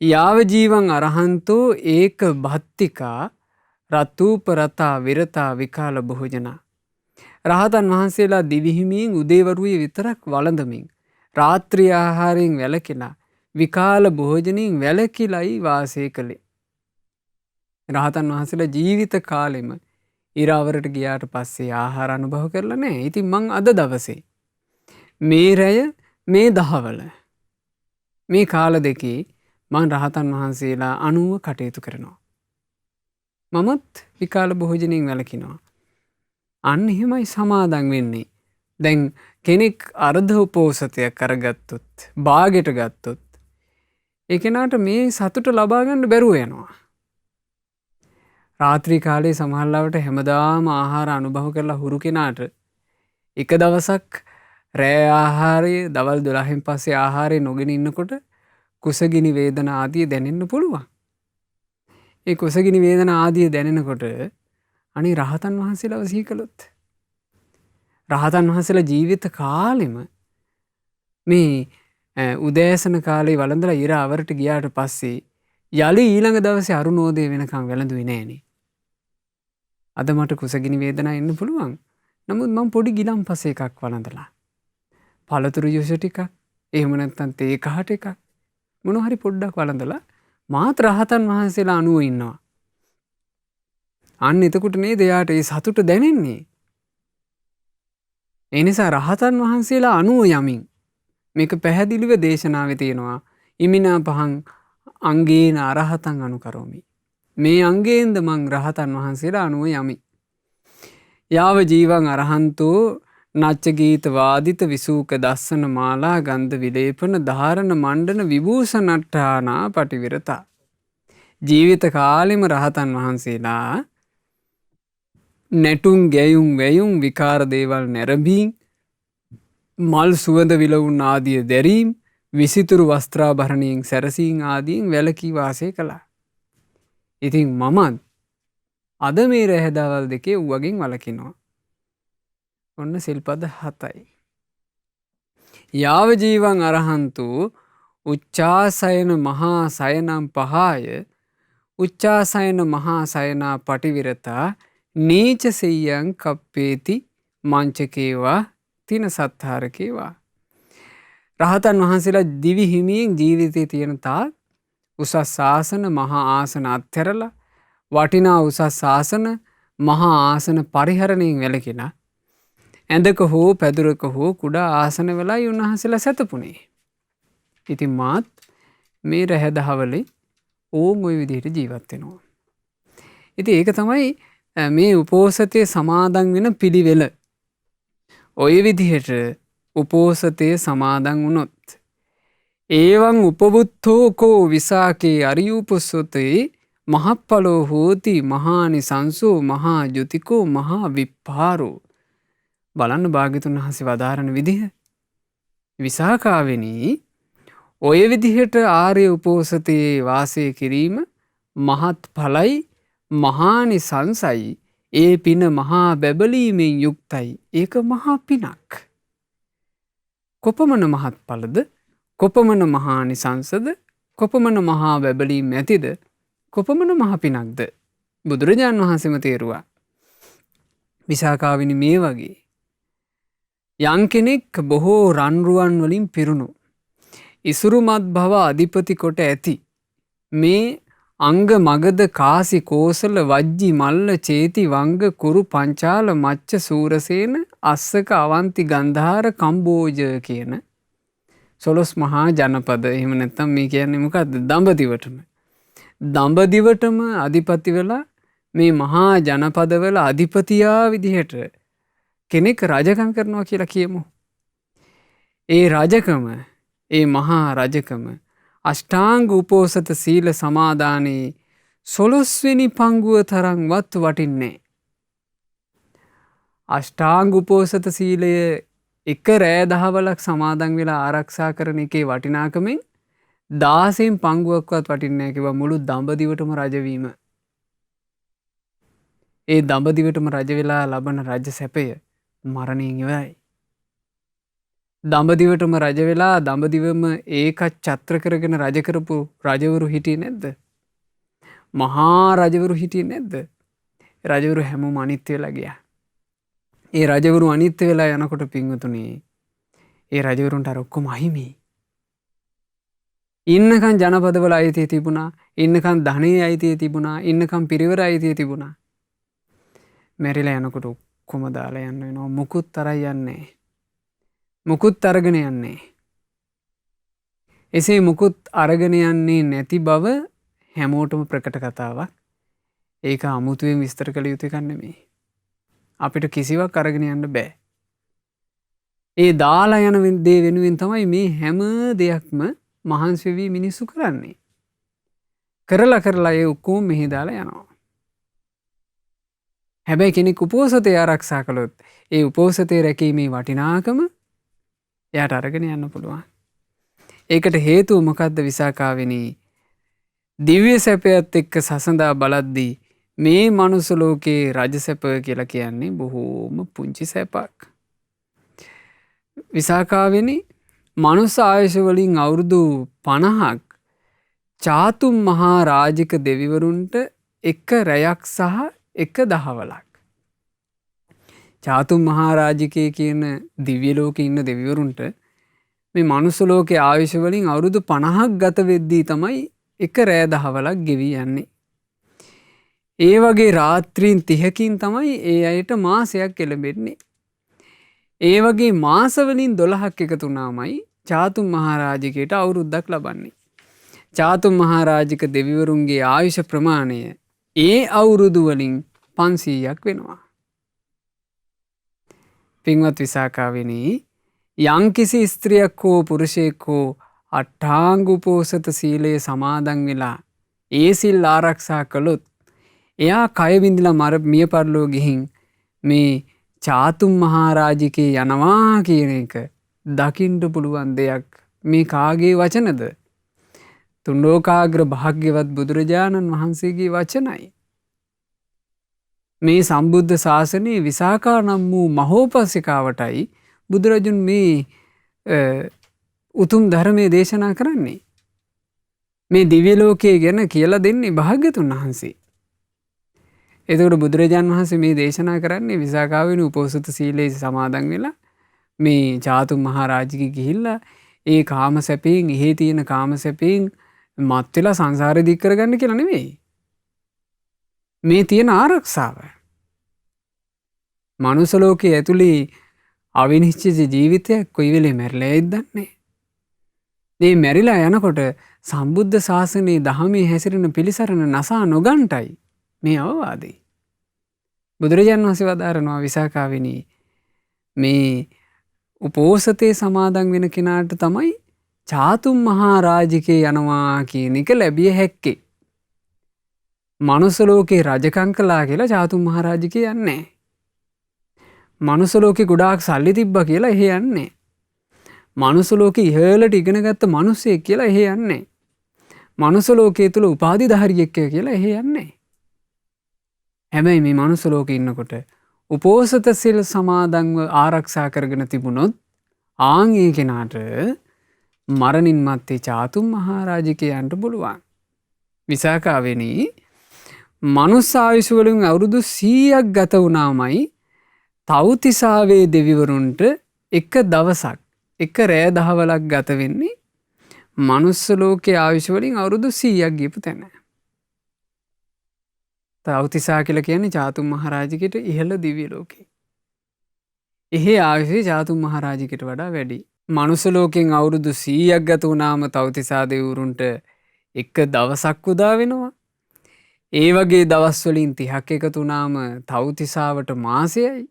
යාව ජීවන් අරහන්තෝ ඒක භත්තිකා රතූපරතා විරතා විකාල භෝජනා. රහතන් වහන්සේලා දිවිහිමියෙන් උදේවරුවේ විතරක් වළඳමින් රාත්‍රී ආහාරයෙන් වැළකීලා විකාල භෝජනයෙන් වැළකීලායි වාසය කළේ. රහතන් වහන්සේලා ජීවිත කාලෙම ඉරාවරට ගියාට පස්සේ ආහාර අනුභව කරලා නැහැ. ඉතින් මං අද දවසේ මේ රැය මේ දහවල මේ කාල දෙකේ මං රහතන් වහන්සේලා අනුව කටයුතු කරනවා. මමත් විකාල භෝජනයෙන් වැළකිනවා. අන්න එහෙමයි සමාදන් වෙන්නේ. දැන් කෙනෙක් අර්ධ උපෝසතයක් කරගත්තොත් බාගෙට ගත්තොත් ඒ කෙනාට මේ සතුට ලබා ගන්න බැරුව යනවා. රාත්‍රී කාලේ සමහරවිට හැමදාම ආහාර අනුභව කරලා හුරු කෙනාට එක දවසක් රෑ ආහාරය දවල් 12න් පස්සේ ආහාරය නොගෙන ඉන්නකොට කුසගිනි වේදනා ආදිය දැනෙන්න පුළුවන්. ඒ කුසගිනි වේදනා ආදිය දැනෙනකොට අනේ රහතන් වහන්සේලාව සිහි කළොත් රහතන් වහන්සේලා ජීවිත කාලෙම මේ උදෑසන කාලේ වළඳලා ඉර අවරට ගියාට පස්සේ යලි ඊළඟ දවසේ අරුණෝදය වෙනකම් වැළඳුවේ නෑනේ. අද මට කුසගිනි වේදනා එන්න පුළුවන්. නමුත් මම පොඩි ගිලම්පස එකක් වළඳලා පළතුරු ජූස් ටිකක් එහෙම නැත්නම් තේ කහට එකක් මොනවා හරි පොඩ්ඩක් වළඳලා මාත් රහතන් වහන්සේලා අනුව ඉන්නවා. අන්න එතකොට නේද එයාට ඒ සතුට දැනෙන්නේ. ඒ නිසා රහතන් වහන්සේලා අනුව යමින් මේක පැහැදිලිව දේශනාවේ තියෙනවා. ඉමිනා පහන් අංගේන අරහතන් අනුකරෝමි. මේ අංගයෙන්ද මං රහතන් වහන්සේලා අනුව යමි. යාව ජීවන් අරහන්තෝ නච්ච ගීත වාදිත විසූක දස්සන මාලා ගන්ධ විලේපන ධාරණ මණ්ඩන විභූෂණට්ඨානා පටිවිරතා. ජීවිත කාලෙම රහතන් වහන්සේලා නැටුම් ගැයුම් වැයුම් විකාර දේවල් නැරඹීම් මල් සුවඳ විලවුන් ආදිය දැරීම් විසිතුරු වස්ත්‍රාභරණයෙන් සැරසීම් ආදීන් වැළකී වාසය කළා. ඉතින් මමත් අද මේ රැහැදවල් දෙකේ ඌවගෙන් වළකිනවා. ඔන්න සිල්පද 7යි. යාව ජීවං අරහන්තු උච්චාසයන මහා සයනම් පහාය උච්චාසයන මහා සයනා පටිවිරතා නීච සෙය්‍යං කප්පේති මංචකේවා තින සත්හාරකේවා. රහතන් වහන්සේලා දිවි හිමියෙන් ජීවිතේ තියෙන තාක් උසස් ශාසන මහා ආසන අත්හැරලා වටිනා උසස් ශාසන මහා ආසන පරිහරණයෙන් වැළකීලා ඇඳක හෝ පැදුරක හෝ කුඩා ආසන වෙලයි උන්වහන්සේලා සැතපුණේ. ඉතින් මාත් මේ රැහැ දහවලේ ඕම් ওই විදිහට ජීවත් වෙනවා. ඉතින් ඒක තමයි මේ උපෝසතයේ සමාදන් වෙන පිළිවෙල. ওই විදිහට උපෝසතයේ සමාදන් වුණොත් ඒවං උපබුද්ධෝ කෝ විසාකේ අරියූපසොතේ මහප්පලෝ හෝති මහානිසංසෝ මහා ජුතිකෝ මහා විප්පාරෝ. බලන්න භාග්‍යතුන් වහන්සේ වදාරන විදිහ. විසාකාවෙනි ඔය විදිහට ආර්ය උපෝසතයේ වාසය කිරීම මහත් ඵලයි මහානිසංසයි. ඒ පින මහා බැබලීමෙන් යුක්තයි. ඒක මහා පිනක්. කොපමණ මහත් ඵලද? කොපමණ මහානිසංසද? කොපමණ මහා බැබලීම් ඇතිද? කොපමණ මහා පිනක්ද? බුදුරජාණන් වහන්සේම තේරුවා. විසාකාවෙනි මේ වගේ යම් කෙනෙක් බොහෝ රන්රුවන් වලින් පිරුණු ඉසුරුමත් භව අධිපති කොට ඇති මේ අංග මගද කාසි කෝසල වජ්ජි මල්ල චේති වංග කුරු පංචාල මච්ච සූරසේන අස්සක අවන්ති ගන්ධාර කම්බෝජ කියන 12 මහා ජනපද. එහෙම නැත්නම් මේ කියන්නේ මොකද්ද? දඹදිවටම. දඹදිවටම අධිපති වෙලා මේ මහා ජනපදවල අධිපතියා විදිහට කෙනෙක් රජකම් කරනවා කියලා කියමු. ඒ රජකම, ඒ මහා රජකම අෂ්ටාංග උපෝසත සීල සමාදානයේ 12 වෙනි පංගුව තරම්වත් වටින්නේ. අෂ්ටාංග උපෝසත සීලය එක රෑ දහවලක් සමාදන් වෙලා ආරක්ෂා කරන එකේ වටිනාකමෙන් 16න් පංගුවක්වත් වටින්නේ නැහැ කිව්වා මුළු දඹදිවටම රජවීම. ඒ දඹදිවටම රජ වෙලා ලබන රජ සැපය මරණයෙන් ඉවරයි. දඹදිවටම රජ වෙලා දඹදිවම ඒකත් ඡත්‍ර කරගෙන රජ කරපු රජවරු හිටියේ නැද්ද? මහා රජවරු හිටියේ නැද්ද? රජවරු හැමෝම අනිත්‍ය වෙලා ගියා. ඒ රජවරු අනිත්‍ය වෙලා යනකොට පින්වතුනි ඒ රජවරුන්ට අර ඔක්කොම අහිමි. ඉන්නකන් ජනපදවල අයිතිය තිබුණා, ඉන්නකන් ධනෙයි අයිතිය තිබුණා, ඉන්නකන් පිරිවර අයිතිය තිබුණා. මැරිලා යනකොට ඔක්කොම දාලා යන්න වෙනවා. මුකුත් අරයි යන්නේ. මුකුත් අරගෙන යන්නේ. එසේ මුකුත් අරගෙන යන්නේ නැති බව හැමෝටම ප්‍රකට කතාවක්. ඒක අමුතුවෙන් විස්තර කළ යුතු එකක් නෙමෙයි. අපිට කිසිවක් අරගෙන යන්න බෑ. ඒ දාලා යන දේ වෙනුවෙන් තමයි මේ හැම දෙයක්ම මහන්සි වෙවි මිනිස්සු කරන්නේ. කරලා ඒ ඔක්කොම මෙහි දාලා යනවා. හැබැයි කෙනෙක් උපෝසතය ආරක්ෂා කළොත් ඒ උපෝසතය රැකීමේ වටිනාකම එයාට අරගෙන යන්න පුළුවන්. ඒකට හේතුව මොකද්ද විසාකාවෙනි? දිව්‍ය සැපයත් එක්ක සසඳා බලද්දී මේ මනුස්ස ලෝකේ රජ සැප කියලා කියන්නේ බොහෝම පුංචි සැපක්. විසාකාවෙනි මනුස්ස ආයුෂ වලින් අවුරුදු 50ක් චාතුම් මහා රාජික දෙවිවරුන්ට එක රැයක් සහ එක දහවලක්. චාතුම් මහා රාජිකේ කියන දිව්‍ය ලෝකේ ඉන්න දෙවිවරුන්ට මේ මනුස්ස ලෝකේ ආයුෂ වලින් අවුරුදු 50ක් ගත වෙද්දී තමයි එක රෑ දහවලක් ගෙවි යන්නේ. ඒ වගේ රාත්‍රීන් 30කින් තමයි ඒ අයට මාසයක් එළඹෙන්නේ. ඒ වගේ මාස වලින් 12ක් එකතු වුණාමයි චාතුම් මහා රාජිකයට අවුරුද්දක් ලබන්නේ. චාතුම් මහා රාජික දෙවිවරුන්ගේ ආයුෂ ප්‍රමාණය ඒ අවුරුදු වලින් 500ක් වෙනවා. පින්වත් විසාකාවෙනි යම්කිසි ස්ත්‍රියක් හෝ පුරුෂයෙක් හෝ අට්ඨාංග උපෝසත සීලය සමාදන් වෙලා ඒ සිල් ආරක්ෂා කළොත් එයා කය විඳිලා මිය පරලෝ ගිහින් මේ චාතුම් මහා රාජිකේ යනවා කියන එක දකින්න පුළුවන් දෙයක්. මේ කාගේ වචනද? තුන්ලෝකාග්‍ර භාග්‍යවත් බුදුරජාණන් වහන්සේගේ වචනයි. මේ සම්බුද්ධ ශාසනයේ විසාකා නම් වූ මහෝපාසිකාවටයි බුදුරජුන් මේ උතුම් ධර්මයේ දේශනා කරන්නේ. මේ දිව්‍ය ලෝකයේ ගැන කියලා දෙන්නේ භාග්‍යතුන් වහන්සේ. එතකොට බුදුරජාන් වහන්සේ මේ දේශනා කරන්නේ විසාකාවෙනි උපෝසත සීලයේ සමාදන් වෙලා මේ චාතු මහරජික ගිහිල්ලා ඒ කාම සැපයෙන් ඉහි තියෙන කාම සැපයෙන් මත් වෙලා සංසාරෙ දික් කරගන්න කියලා නෙවෙයි. මේ තියෙන ආරක්ෂාව. මනුස්ස ලෝකයේ ඇතුළේ අවිනිශ්චිත ජීවිතයක් කොයි වෙලේ මැරිලා යයිද දන්නේ. මේ මැරිලා යනකොට සම්බුද්ධ ශාසනයේ ධහමේ හැසිරෙන පිළිසරණ නසා නොගන්ටයි මේ අවවාදේ. බුදුරජාණන් වහන්සේ වදාරනවා විසාකාවෙනි මේ උපෝසතේ සමාදන් වෙන කෙනාට තමයි චාතුම් මහරජිකේ යනවා කියන එක ලැබිය හැක්කේ. මනුස්ස ලෝකේ රජකම් කළා කියලා චාතුම් මහරජිකේ යන්නේ. මනුස්ස ලෝකේ ගොඩාක් සල්ලි තිබ්බා කියලා එහෙ යන්නේ. මනුස්ස ලෝකේ ඉහළට ඉගෙන ගත්ත මිනිස්සෙක් කියලා එහෙ යන්නේ. මනුස්ස ලෝකයේ තුල උපාධිධාරියෙක් කියලා එහෙ යන්නේ. හැබැයි මේ මනුස්ස ලෝකේ ඉන්නකොට උපෝසත සිල් සමාදන්ව ආරක්ෂා කරගෙන තිබුණොත් ආන් ඒ කෙනාට මරණින් මත්තේ චාතුම් මහරජිකයන්ට පුළුවන්. විසාකාවෙනි මනුස්ස ආයුෂ වලින් අවුරුදු 100ක් ගත වුණාමයි තව්තිසාවේ දෙවිවරුන්ට එක දවසක් එක රෑ දහවලක් ගත වෙන්නේ මනුස්ස ලෝකයේ ආයුෂ වලින් අවුරුදු 100ක් ගියපු තැන. තව්තිසා කියලා කියන්නේ චාතුම් මහරජිකේට ඉහළ දිව්‍ය ලෝකේ. එහි ආයුෂය චාතුම් මහරජිකේට වඩා වැඩි. මනුස්ස ලෝකෙන් අවුරුදු 100ක් ගත වුණාම තව්තිසා දෙවිවරුන්ට එක දවසක් උදා වෙනවා. ඒ වගේ දවස් වලින් 30ක් එකතු වුණාම තව්තිසාවට මාසයයි.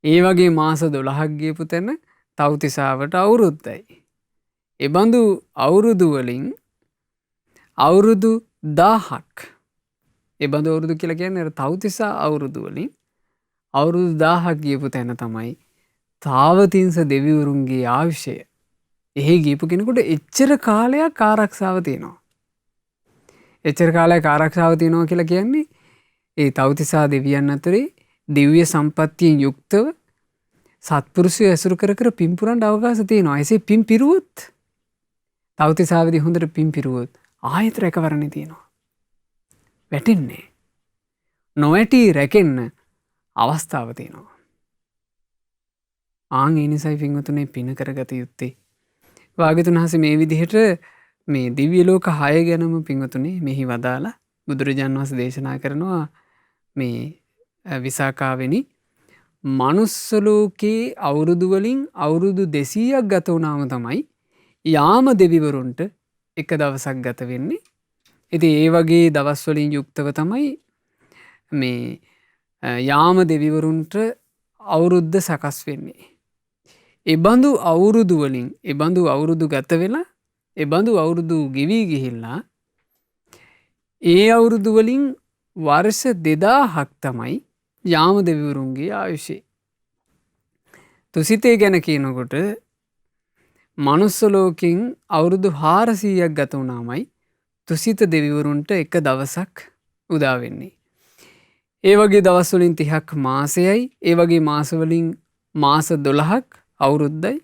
ඒ වගේ මාස 12ක් ගියපු තැන තව්තිසාවට අවුරුද්දයි. ඒ බඳු අවුරුදු වලින් අවුරුදු 1000ක්. ඒ බඳු අවුරුදු කියලා කියන්නේ තව්තිසා අවුරුදු වලින් අවුරුදු 1000ක් ගියපු තැන තමයි තාවතිංස දෙවිවරුන්ගේ ආයුෂය. එහි ගියපු කෙනෙකුට එච්චර කාලයක් ආරක්ෂාව තියෙනවා. එච්චර කාලයක් ආරක්ෂාව තියෙනවා කියලා කියන්නේ ඒ තව්තිසා දෙවියන් අතරේ දිව්‍ය සම්පත්තියෙන් යුක්තව සත්පුරුෂය ඇසුරු කර කර පින් පුරන්න අවකාශ තියෙනවා. එසේ පින් පිරුවොත් තව්තිසාවේදී හොඳට පින් පිරුවොත් ආයෙත් රැකවරණේ තියෙනවා. වැටෙන්නේ. නොවැටි රැකෙන්න අවස්ථාව තියෙනවා. ආන් ඒ නිසයි පින්වතුනේ පින කරගත යුත්තේ. වාග්යතුන් වහන්සේ මේ විදිහට මේ දිව්‍ය ලෝක 6 ගැනම පින්වතුනේ මෙහි වදාලා බුදුරජාණන් වහන්සේ දේශනා කරනවා මේ විසාකාවෙනි මනුස්ස ලෝකේ අවුරුදු වලින් අවුරුදු 200ක් ගත වුණාම තමයි යාම දෙවිවරුන්ට එක දවසක් ගත වෙන්නේ. ඉතින් ඒ වගේ දවස් වලින් යුක්තව තමයි මේ යාම දෙවිවරුන්ට අවුරුද්ද සකස් වෙන්නේ. ඒ බඳු අවුරුදු වලින් ඒ බඳු අවුරුදු ගත වෙලා ඒ බඳු අවුරුදු ගෙවි ගිහිල්ලා ඒ අවුරුදු වලින් වර්ෂ 2000ක් තමයි යාම දෙවිවරුන්ගේ ආයුෂය. තුසිතේ ගැන කියනකොට මනුස්ස ලෝකෙන් අවුරුදු 400ක් ගත වුණාමයි තුසිත දෙවිවරුන්ට එක දවසක් උදා වෙන්නේ. ඒ වගේ දවස් වලින් 30ක් මාසයයි. ඒ වගේ මාස වලින් මාස 12ක් අවුරුද්දයි.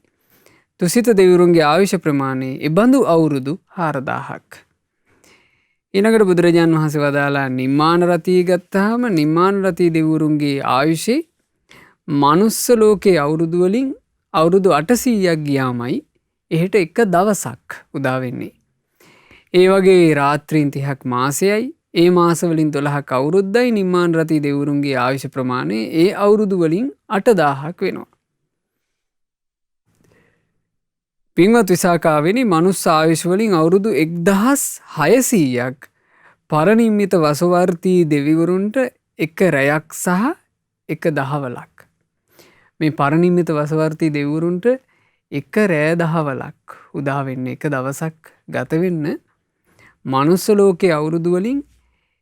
තුසිත දෙවිවරුන්ගේ ආයුෂ ප්‍රමාණය එබඳු අවුරුදු 4000ක්. ඊළඟට බුදුරජාණන් වහන්සේ වදාලා නිම්මාන රතී ගත්තාම නිම්මාන රතී දෙවිවරුන්ගේ ආයුෂේ මනුස්ස ලෝකේ අවුරුදු වලින් අවුරුදු 800ක් ගියාමයි එහෙට එක දවසක් උදා වෙන්නේ. ඒ වගේ රාත්‍රීන් 30ක් මාසයයි. ඒ මාස වලින් 12ක් අවුරුද්දයි. නිම්මාන රතී දෙවිවරුන්ගේ ආයුෂ ප්‍රමාණය ඒ අවුරුදු වලින් 8000ක් වෙනවා. පින්වත් විසාකාවෙනි මනුස්ස ආයුෂ වලින් අවුරුදු 1600ක් පරිනිම්මිත වසවර්තී දෙවිවරුන්ට එක රැයක් සහ එක දහවලක්. මේ පරිනිම්මිත වසවර්තී දෙවිවරුන්ට එක රෑ දහවලක් උදා වෙන්න එක දවසක් ගත වෙන්න මනුස්ස ලෝකයේ අවුරුදු වලින්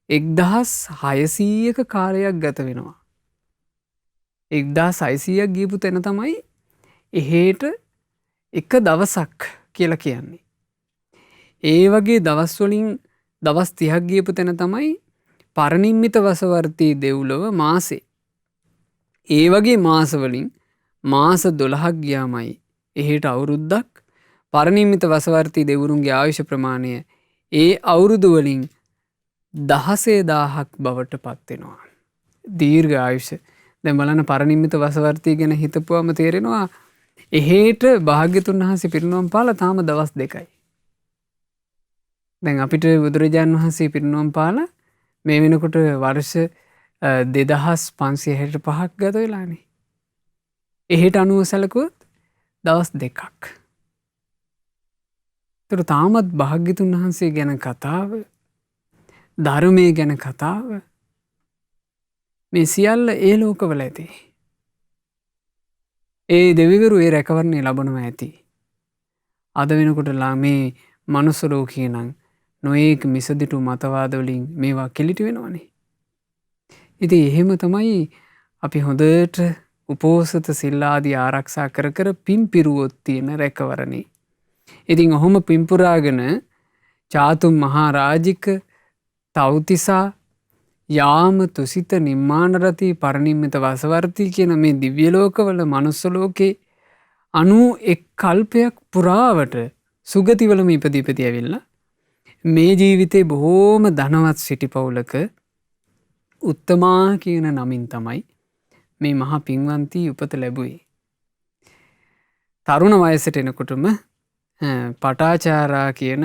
1600ක කාලයක් ගත වෙනවා. 1600ක් ගියපු තැන තමයි එහෙට එක දවසක් කියලා කියන්නේ. ඒ වගේ දවස් වලින් දවස් 30ක් ගියපු තැන තමයි පරිනිම්මිත වසවර්ති දෙව්ලොව මාසේ. ඒ වගේ මාසවලින් මාස 12ක් ගියාමයි එහෙට අවුරුද්දක් පරිනිම්මිත වසවර්ති දෙවුරුන්ගේ ආයුෂ ප්‍රමාණය ඒ අවුරුදු වලින් 16000ක් බවට පත් වෙනවා. දීර්ඝ ආයුෂ. දැන් බලන්න පරිනිම්මිත වසවර්ති ගැන හිතපුවම තේරෙනවා එහෙට භාග්‍යතුන් වහන්සේ පිරිනොම් පාලා තාම දවස් 2යි. දැන් අපිට බුදුරජාන් වහන්සේ පිරිනොම් පාලා මේ වෙනකොට වර්ෂ 2565ක් ගත වෙලානේ. එහෙට අනුව සැලකුවොත් දවස් 2ක්. ඒතර තාමත් භාග්‍යතුන් වහන්සේ ගැන කතාව, ධර්මයේ ගැන කතාව මේ සියල්ල ඒ ලෝකවල ඇති. ඒ දෙවිවරු ඒ රැකවරණය ලබනවා ඇති. අද වෙනකොට මේ මනුස්ස ලෝකේ නම් නොඑක මිසදිටු මතවාද වලින් මේවා කෙලිටි වෙනවනේ. ඉතින් එහෙම තමයි අපි හොඳට උපෝසත සිල් ආදී ආරක්ෂා කර කර පින් පිරුවොත් තියෙන රැකවරණේ. ඉතින් ඔහොම පින් පුරාගෙන චාතුම් මහා රාජික තව්තිසා යාම තුසිත නිම්මාන රති පරිනිම්මිත වසවර්ති කියන මේ දිව්‍ය ලෝකවල මනුස්ස ලෝකේ 91 කල්පයක් පුරාවට සුගතිවලම ඉපදී ඇවිල්ලා මේ ජීවිතේ බොහෝම ධනවත් සිටි පවුලක උත්තමා කියන නමින් තමයි මේ මහා පින්වන්තී උපත ලැබුවේ. තරුණ වයසට එනකොටම පටාචාරා කියන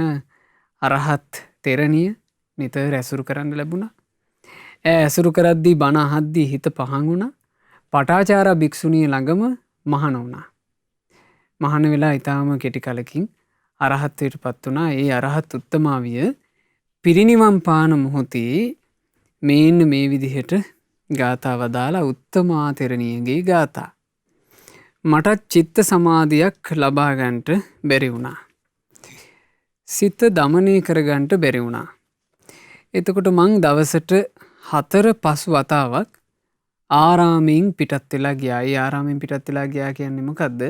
අරහත් තෙරණිය නිතර ඇසුරු කරන්න ලැබුණා. ඇසුරු කරද්දී බණ අහද්දී හිත පහන් වුණා. පටාචාරා භික්ෂුණිය ළඟම මහාන වුණා. මහාන වෙලා ඊටාම කෙටි කලකින් අරහත්ත්වයට පත් වුණා. ඒ අරහත් උත්තමාවිය පිරිනිවන් පාන මොහොතේ මේන්න මේ විදිහට ගාථාව දාලා උත්තමා තෙරණියගේ ගාථා. මටත් චිත්ත සමාධියක් ලබා ගන්නට බැරි වුණා. සිත දමනය කර ගන්නට බැරි වුණා. එතකොට මං දවසට 4-5 වතාවක් ආරාමයෙන් පිටත් වෙලා ගියා. ඒ ආරාමයෙන් පිටත් වෙලා ගියා කියන්නේ මොකද්ද?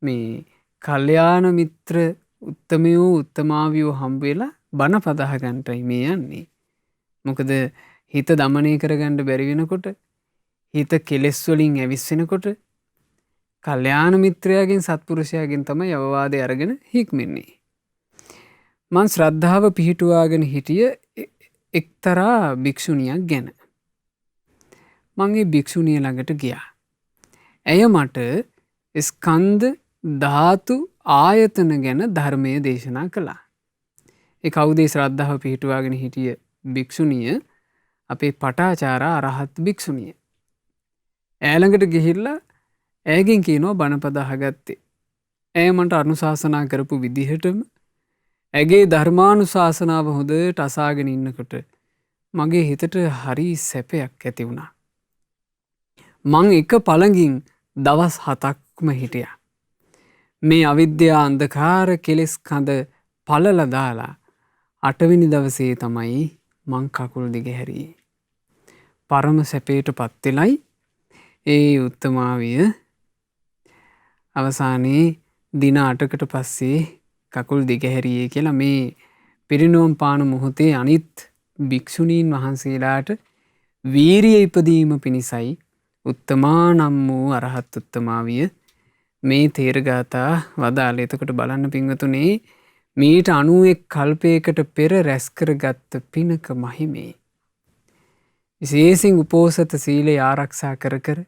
මේ කල්යාණ මිත්‍ර උත්තමයෝ උත්තමාවියෝ හම්බ වෙලා බණ පදහ ගන්නටයි මේ යන්නේ. මොකද හිත දමනය කරගන්න බැරි වෙනකොට, හිත කෙලෙස් වලින් ඇවිස්සෙනකොට කල්යාණ මිත්‍රයාගෙන් සත්පුරුෂයාගෙන් තමයි අවවාදය අරගෙන හික්මෙන්නේ. මං ශ්‍රද්ධාව පිහිටුවාගෙන හිටිය එක්තරා භික්ෂුණියක් ගැන. මං ඒ භික්ෂුණිය ළඟට ගියා. ඇය මට ස්කන්ධ ධාතු ආයතන ගැන ධර්මය දේශනා කළා. ඒ කවුද ශ්‍රද්ධාව පිහිටුවාගෙන හිටිය භික්ෂුණිය? අපේ පටාචාරා අරහත් භික්ෂුණිය. ඈ ළඟට ගිහිල්ලා ඇයගෙන් කියනවා බණපද අහගත්තේ. ඇය මට අනුශාසනා කරපු විදිහටම ඇගේ ධර්මානුශාසනාව හොඳට අසාගෙන ඉන්නකොට මගේ හිතට හරි සැපයක් ඇති වුණා. මං එක පළඟින් දවස් 7ක්ම හිටියා. මේ අවිද්‍යා අන්ධකාර කෙලෙස් කඳ පළලා දාලා 8 වෙනි දවසේ තමයි මං කකුල් දිගහැරියේ. පරම සැපයට පත් වෙලයි ඒ උත්තමාවිය අවසානයේ දින 8කට පස්සේ කකුල් දිගහැරියේ කියලා මේ පිරිනොම් පාන මොහොතේ අනිත් භික්ෂුණීන් වහන්සේලාට වීරිය ඉපදීම පිණිසයි උත්තමා නම් වූ අරහත් උත්තමාවිය මේ තේරගාථා වදාළේ. එතකොට බලන්න පින්වතුනේ මීට 91 කල්පයකට පෙර රැස් කරගත්ත පිනක මහිමේ. විශේෂයෙන් උපෝසත සීලය ආරක්ෂා කර කර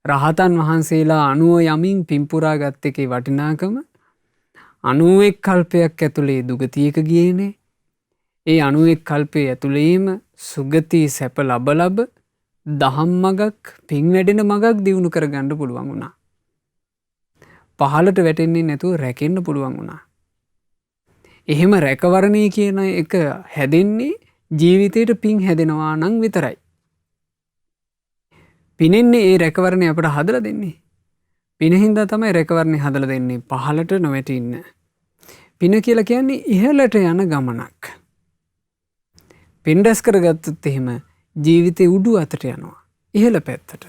රහතන් වහන්සේලා 90 යමින් පින්පුරා ගත් එකේ වටිනාකම 91 කල්පයක් ඇතුලේ දුගතියක ගියේනේ. ඒ 91 කල්පයේ ඇතුලේම සුගති සැප ලබ දහම් මගක් පින් වැඩෙන මගක් දියුණු කරගන්න පුළුවන් වුණා. පහළට වැටෙන්නේ නැතුව රැකෙන්න පුළුවන් වුණා. එහෙම රැකවරණය කියන එක හැදෙන්නේ ජීවිතේට පින් හැදෙනවා නම් විතරයි. පිනෙන්නේ ඒ රැකවරණය අපට හදලා දෙන්නේ. පින හින්දා තමයි රැකවරණය හදලා දෙන්නේ පහළට නොවැටි ඉන්න. පින කියලා කියන්නේ ඉහළට යන ගමනක්. පින් රැස් කරගත්තොත් එහෙම ජීවිතේ උඩු අතට යනවා. ඉහළ පැත්තට.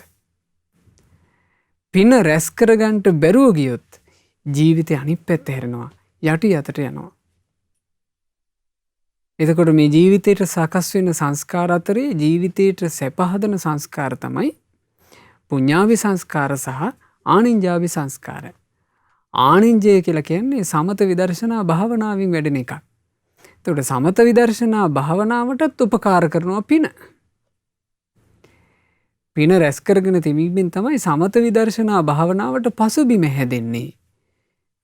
පින රැස් කරගන්නට බැරුව ගියොත් ජීවිතේ අනිත් පැත්ත හැරෙනවා. යටි අතට යනවා. එතකොට මේ ජීවිතයට සකස් වෙන සංස්කාර අතරේ ජීවිතයට සැපහදන සංස්කාර තමයි පුඤ්ඤාභි සංස්කාර සහ ආනිඤ්ඤාභි සංස්කාර. ආනිඤ්ඤය කියලා කියන්නේ සමත විදර්ශනා භාවනාවෙන් වැඩෙන එකක්. එතකොට සමත විදර්ශනා භාවනාවටත් උපකාර කරනවා පින. පින රැස් කරගෙන තිබීමෙන් තමයි සමත විදර්ශනා භාවනාවට පසුබිම හැදෙන්නේ.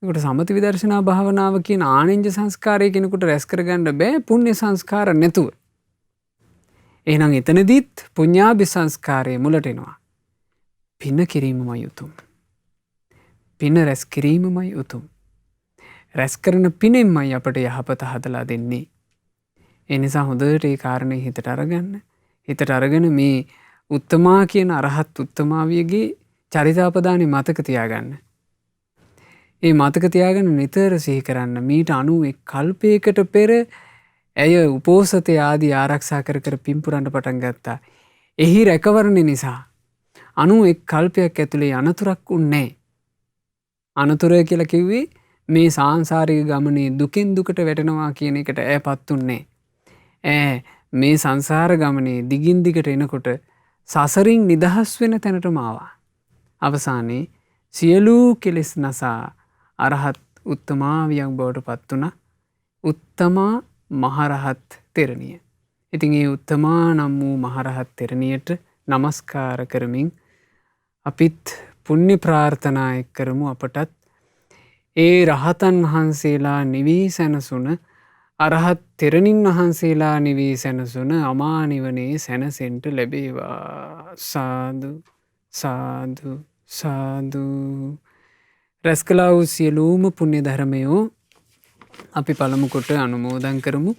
ඒකට සමත විදර්ශනා භාවනාව කියන ආනිඤ්ඤ සංස්කාරය කෙනෙකුට රැස් කරගන්න බෑ පුණ්‍ය සංස්කාර නැතුව. එහෙනම් එතනදිත් පුඤ්ඤාභි සංස්කාරය මුලට එනවා. පින කිරීමමයි උතුම්. පින රැස් කිරීමමයි උතුම්. රැස් කරන පිනෙන්මයි අපට යහපත හදලා දෙන්නේ. ඒ නිසා හොඳට ඒ කාරණේ හිතට අරගන්න. හිතට අරගෙන මේ උත්තමා කියන අරහත් උත්තමාවියගේ චරිතාපදානෙ මතක තියාගන්න. ඒ මතක තියාගෙන නිතර සිහි කරන්න. මීට 91 කල්පයකට පෙර ඇය උපෝසතය ආදී ආරක්ෂා කර කර පින්පුරන්න පටන් ගත්තා. එහි රැකවරණ නිසා 91 කල්පයක් ඇතුලේ අනතුරක් උන්නේ. අනතුර කියලා කිව්වේ මේ සාංශාරික ගමනේ දුකින් දුකට වැටෙනවා කියන එකට ඈපත් උන්නේ. මේ සංසාර ගමනේ දිගින් දිගට එනකොට සසරින් නිදහස් වෙන තැනටම ආවා. අවසානයේ සියලු කෙලෙස් නසා අරහත් උත්තමාවියක් බවට පත් වුණා. උත්තමා මහරහත් තෙරණිය. ඉතින් මේ උත්තමා නම් වූ මහරහත් තෙරණියට নমස්කාර කරමින් අපිත් පුණ්‍ය ප්‍රාර්ථනා කරමු. අපටත් ඒ රහතන් වහන්සේලා නිවී සැනසුන අරහත් තෙරණින් වහන්සේලා නිවී සැනසුන අමා නිවනේ සැනසෙන්ට ලැබේවා. සාදු සාදු සාදු. රැස් කළා වූ සියලුම පුණ්‍ය ධර්මයෝ අපි පළමු කොට අනුමෝදන් කරමු.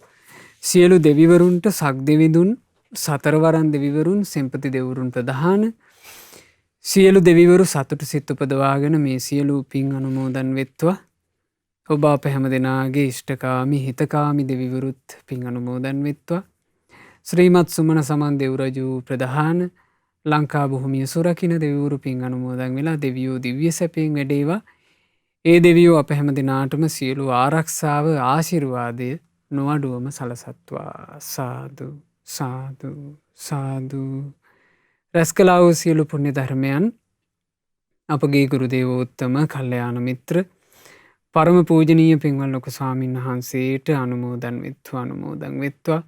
සියලු දෙවිවරුන්ට සක්දෙවිඳුන් සතරවරන් දෙවිවරුන් සෙන්පති දෙවිවරුන් ප්‍රධාන සියලු දෙවිවරු සතුට සිත් උපදවාගෙන මේ සියලු පින් අනුමෝදන් වෙත්වා. ඔබ අප හැම දෙනාගේ ඉෂ්ඨකාමී හිතකාමී දෙවිවරුත් පින් අනුමෝදන් වෙත්වා. ශ්‍රීමත් සුමන සමන් දෙව්රජු ප්‍රධාන ලංකා භූමිය සුරකින්න දෙවිවරු පින් අනුමෝදන් වෙලා දෙවියෝ දිව්‍ය සැපයෙන් වැඩේවා. ඒ දෙවියෝ අප හැම දෙනාටම සියලු ආරක්ෂාව ආශිර්වාදය නොඅඩුවම සලසත්වා. සාදු සාදු සාදු. රැස් කළා වූ සියලු පුණ්‍ය ධර්මයන් අපගේ ගුරු දේවෝත්තම කල්යාණ මිත්‍ර පරම පූජනීය පින්වත් ලොකු ස්වාමීන් වහන්සේට අනුමෝදන් වෙත්වා. අනුමෝදන් වෙත්වා.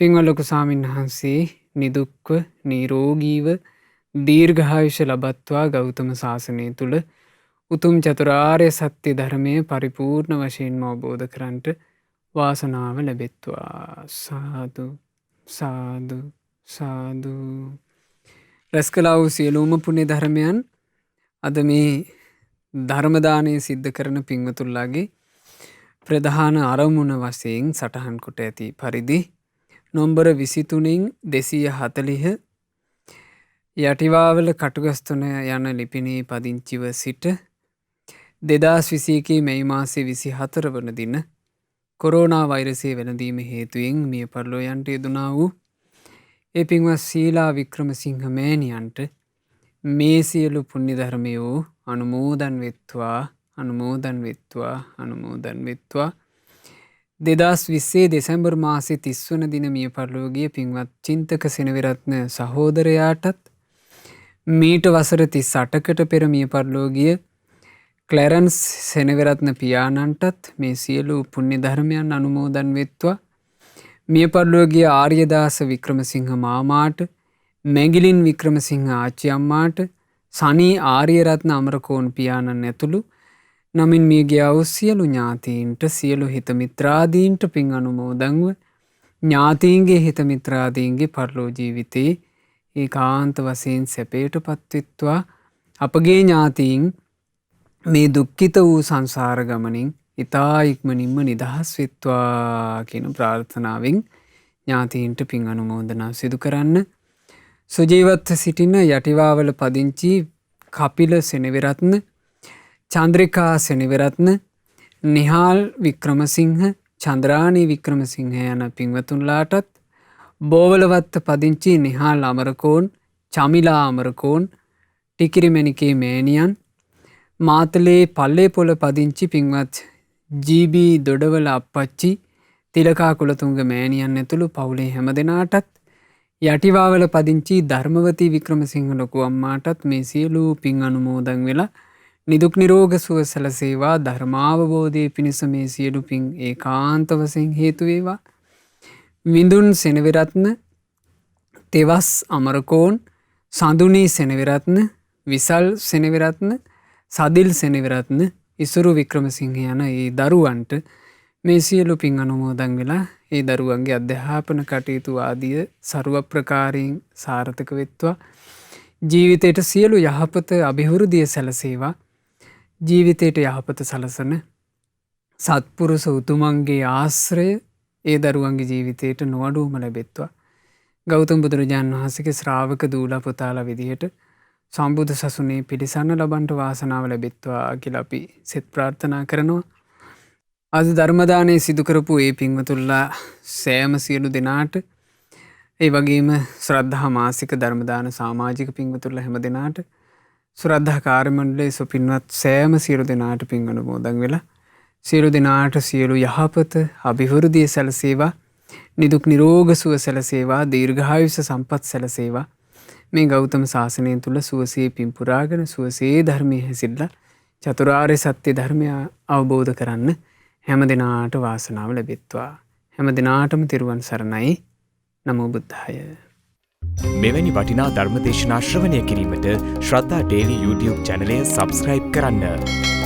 පින්වත් ලොකු ස්වාමීන් වහන්සේ නිදුක්ව නිරෝගීව දීර්ඝායුෂ ලබත්වා ගෞතම සාසනය තුල උතුම් චතුරාර්ය සත්‍ය ධර්මය පරිපූර්ණ වශයෙන්ම අවබෝධ කරන්ට වාසනාව ලැබෙත්වා. සාදු සාදු සාදු. රැස් කළා වූ සියලුම පුණ්‍ය ධර්මයන් අද මේ ධර්ම දානය සිද්ධ කරන පින්වතුන්ලාගේ ප්‍රධාන අරමුණ වශයෙන් සටහන් කොට ඇති පරිදි නොම්බර 23න් 240 යටිවාවල කටුගස්තුන යන ලිපිනේ පදිංචිව සිට 2021 මැයි මාසයේ 24 වන දින කොරෝනා වෛරසය වැළඳීම හේතුවෙන් මිය පරලෝ යන්ට යෙදුනා වූ ඒ පින්වත් ශීලා වික්‍රමසිංහ මෑණියන්ට මේ සියලු පුණ්‍ය ධර්මයෝ අනුමෝදන් වෙත්වා. අනුමෝදන් වෙත්වා. අනුමෝදන් වෙත්වා. 2020 දෙසැම්බර් මාසයේ 30 වන දින මිය පරලෝ ගිය පින්වත් චින්තක සෙනවිරත්න සහෝදරයාටත් මීට වසර 38කට පෙර මිය පරලෝ ගිය ක්ලැරන්ස් සෙනවිරත්න පියාණන්ටත් මේ සියලු පුණ්‍ය ධර්මයන් අනුමෝදන් වෙත්වා. මිය පරලෝ ගිය ආර්යදාස වික්‍රමසිංහ මාමාට මැගිලින් වික්‍රමසිංහ ආච්චි අම්මාට සනී ආර්යරත්න අමරකෝන් පියාණන් ඇතුළු නමින් මිය ගියා වූ සියලු ඥාතීන්ට සියලු හිත මිත්‍රාදීන්ට පින් අනුමෝදන්ව ඥාතීන්ගේ හිත මිත්‍රාදීන්ගේ පරලෝ ජීවිතේ ඒකාන්ත වශයෙන් සැපයට පත්වෙත්වා. අපගේ ඥාතීන් මේ දුක්ඛිත වූ සංසාර ගමනින් ඉතා ඉක්මනින්ම නිදහස් වෙත්වා කියන ප්‍රාර්ථනාවෙන් ඥාතීන්ට පින් අනුමෝදනා සිදු කරන්න. සුජීවත්ව සිටින යටිවාවල පදිංචි කපිල සෙනවිරත්න, චන්ද්‍රිකා සෙනවිරත්න, නිහාල් වික්‍රමසිංහ, චන්ද්‍රානී වික්‍රමසිංහ යන පින්වතුන්ලාටත් බෝවලවත්ත පදිංචි නිහාල් අමරකෝන්, චමිලා අමරකෝන්, ටිකිරිමැණිකේ මෑණියන්, මාතලේ පල්ලේපොළ පදිංචි පින්වත් ජී.බී. දොඩවල අප්පච්චි, තිලකා කුලතුංග මෑණියන් ඇතුළු පවුලේ හැම දෙනාටත් යටිවාවල පදිංචි ධර්මවතී වික්‍රමසිංහ ලොකු අම්මාටත් මේ සියලු පින් අනුමෝදන් වෙලා නිදුක් නිරෝග සුව සැලසේවා. ධර්මාවබෝධය පිණිස මේ සියලු පින් ඒකාන්ත වශයෙන් හේතු වේවා. විඳුන් සෙනවිරත්න, තෙවස් අමරකෝන්, සඳුනී සෙනවිරත්න, විසල් සෙනවිරත්න, සදිල් සෙනවිරත්න, ඉසුරු වික්‍රමසිංහ යන ඒ දරුවන්ට මේ සියලු පින් අනුමෝදන් වෙලා ඒ දරුවන්ගේ අධ්‍යාපන කටයුතු ආදිය ਸਰව ප්‍රකාරයෙන් සාර්ථක වෙත්වා. ජීවිතයට සියලු යහපත අභිවෘද්ධිය සැලසේවා. ජීවිතයට යහපත සලසන සත්පුරුෂ උතුමන්ගේ ආශ්‍රය ඒ දරුවන්ගේ ජීවිතයට නොඅඩුවම ලැබෙත්වා. ගෞතම බුදුරජාණන් වහන්සේගේ ශ්‍රාවක දූලා පුතාලා විදිහට සම්බුදු සසුනේ පිළිසන්න ලබන්ට වාසනාව ලැබෙත්වා කියලා අපි සෙත් ප්‍රාර්ථනා කරනවා. අද ධර්මදානය සිදු කරපු ඒ පින්වතුල්ලා සෑම සියලු දෙනාට, ඒ වගේම ශ්‍රද්ධා මාසික ධර්මදාන සමාජික පින්වතුල්ලා හැම දෙනාට, ශ්‍රද්ධා කාර්ය මණ්ඩලයේ සුපින්වත් සෑම සියලු දෙනාට පින් අනුමෝදන් වෙලා සියලු දෙනාට සියලු යහපත අභිවෘද්ධිය සැලසේවා. නිදුක් නිරෝග සුව සැලසේවා. දීර්ඝායුෂ සම්පත් සැලසේවා. මේ ගෞතම ශාසනය තුල සුවසේ පින් පුරාගෙන සුවසේ ධර්මයේ හැසිරලා චතුරාර්ය සත්‍ය ධර්මය අවබෝධ කරන්න හැම දිනාට වාසනාව ලැබෙත්වා. හැම දිනාටම තෙරුවන් සරණයි. නමෝ බුද්ධාය. මෙවැනි වටිනා ධර්ම දේශනා ශ්‍රවණය කිරීමට ශ්‍රද්ධා ඩේලි YouTube චැනලය සබස්ක්‍රයිබ් කරන්න.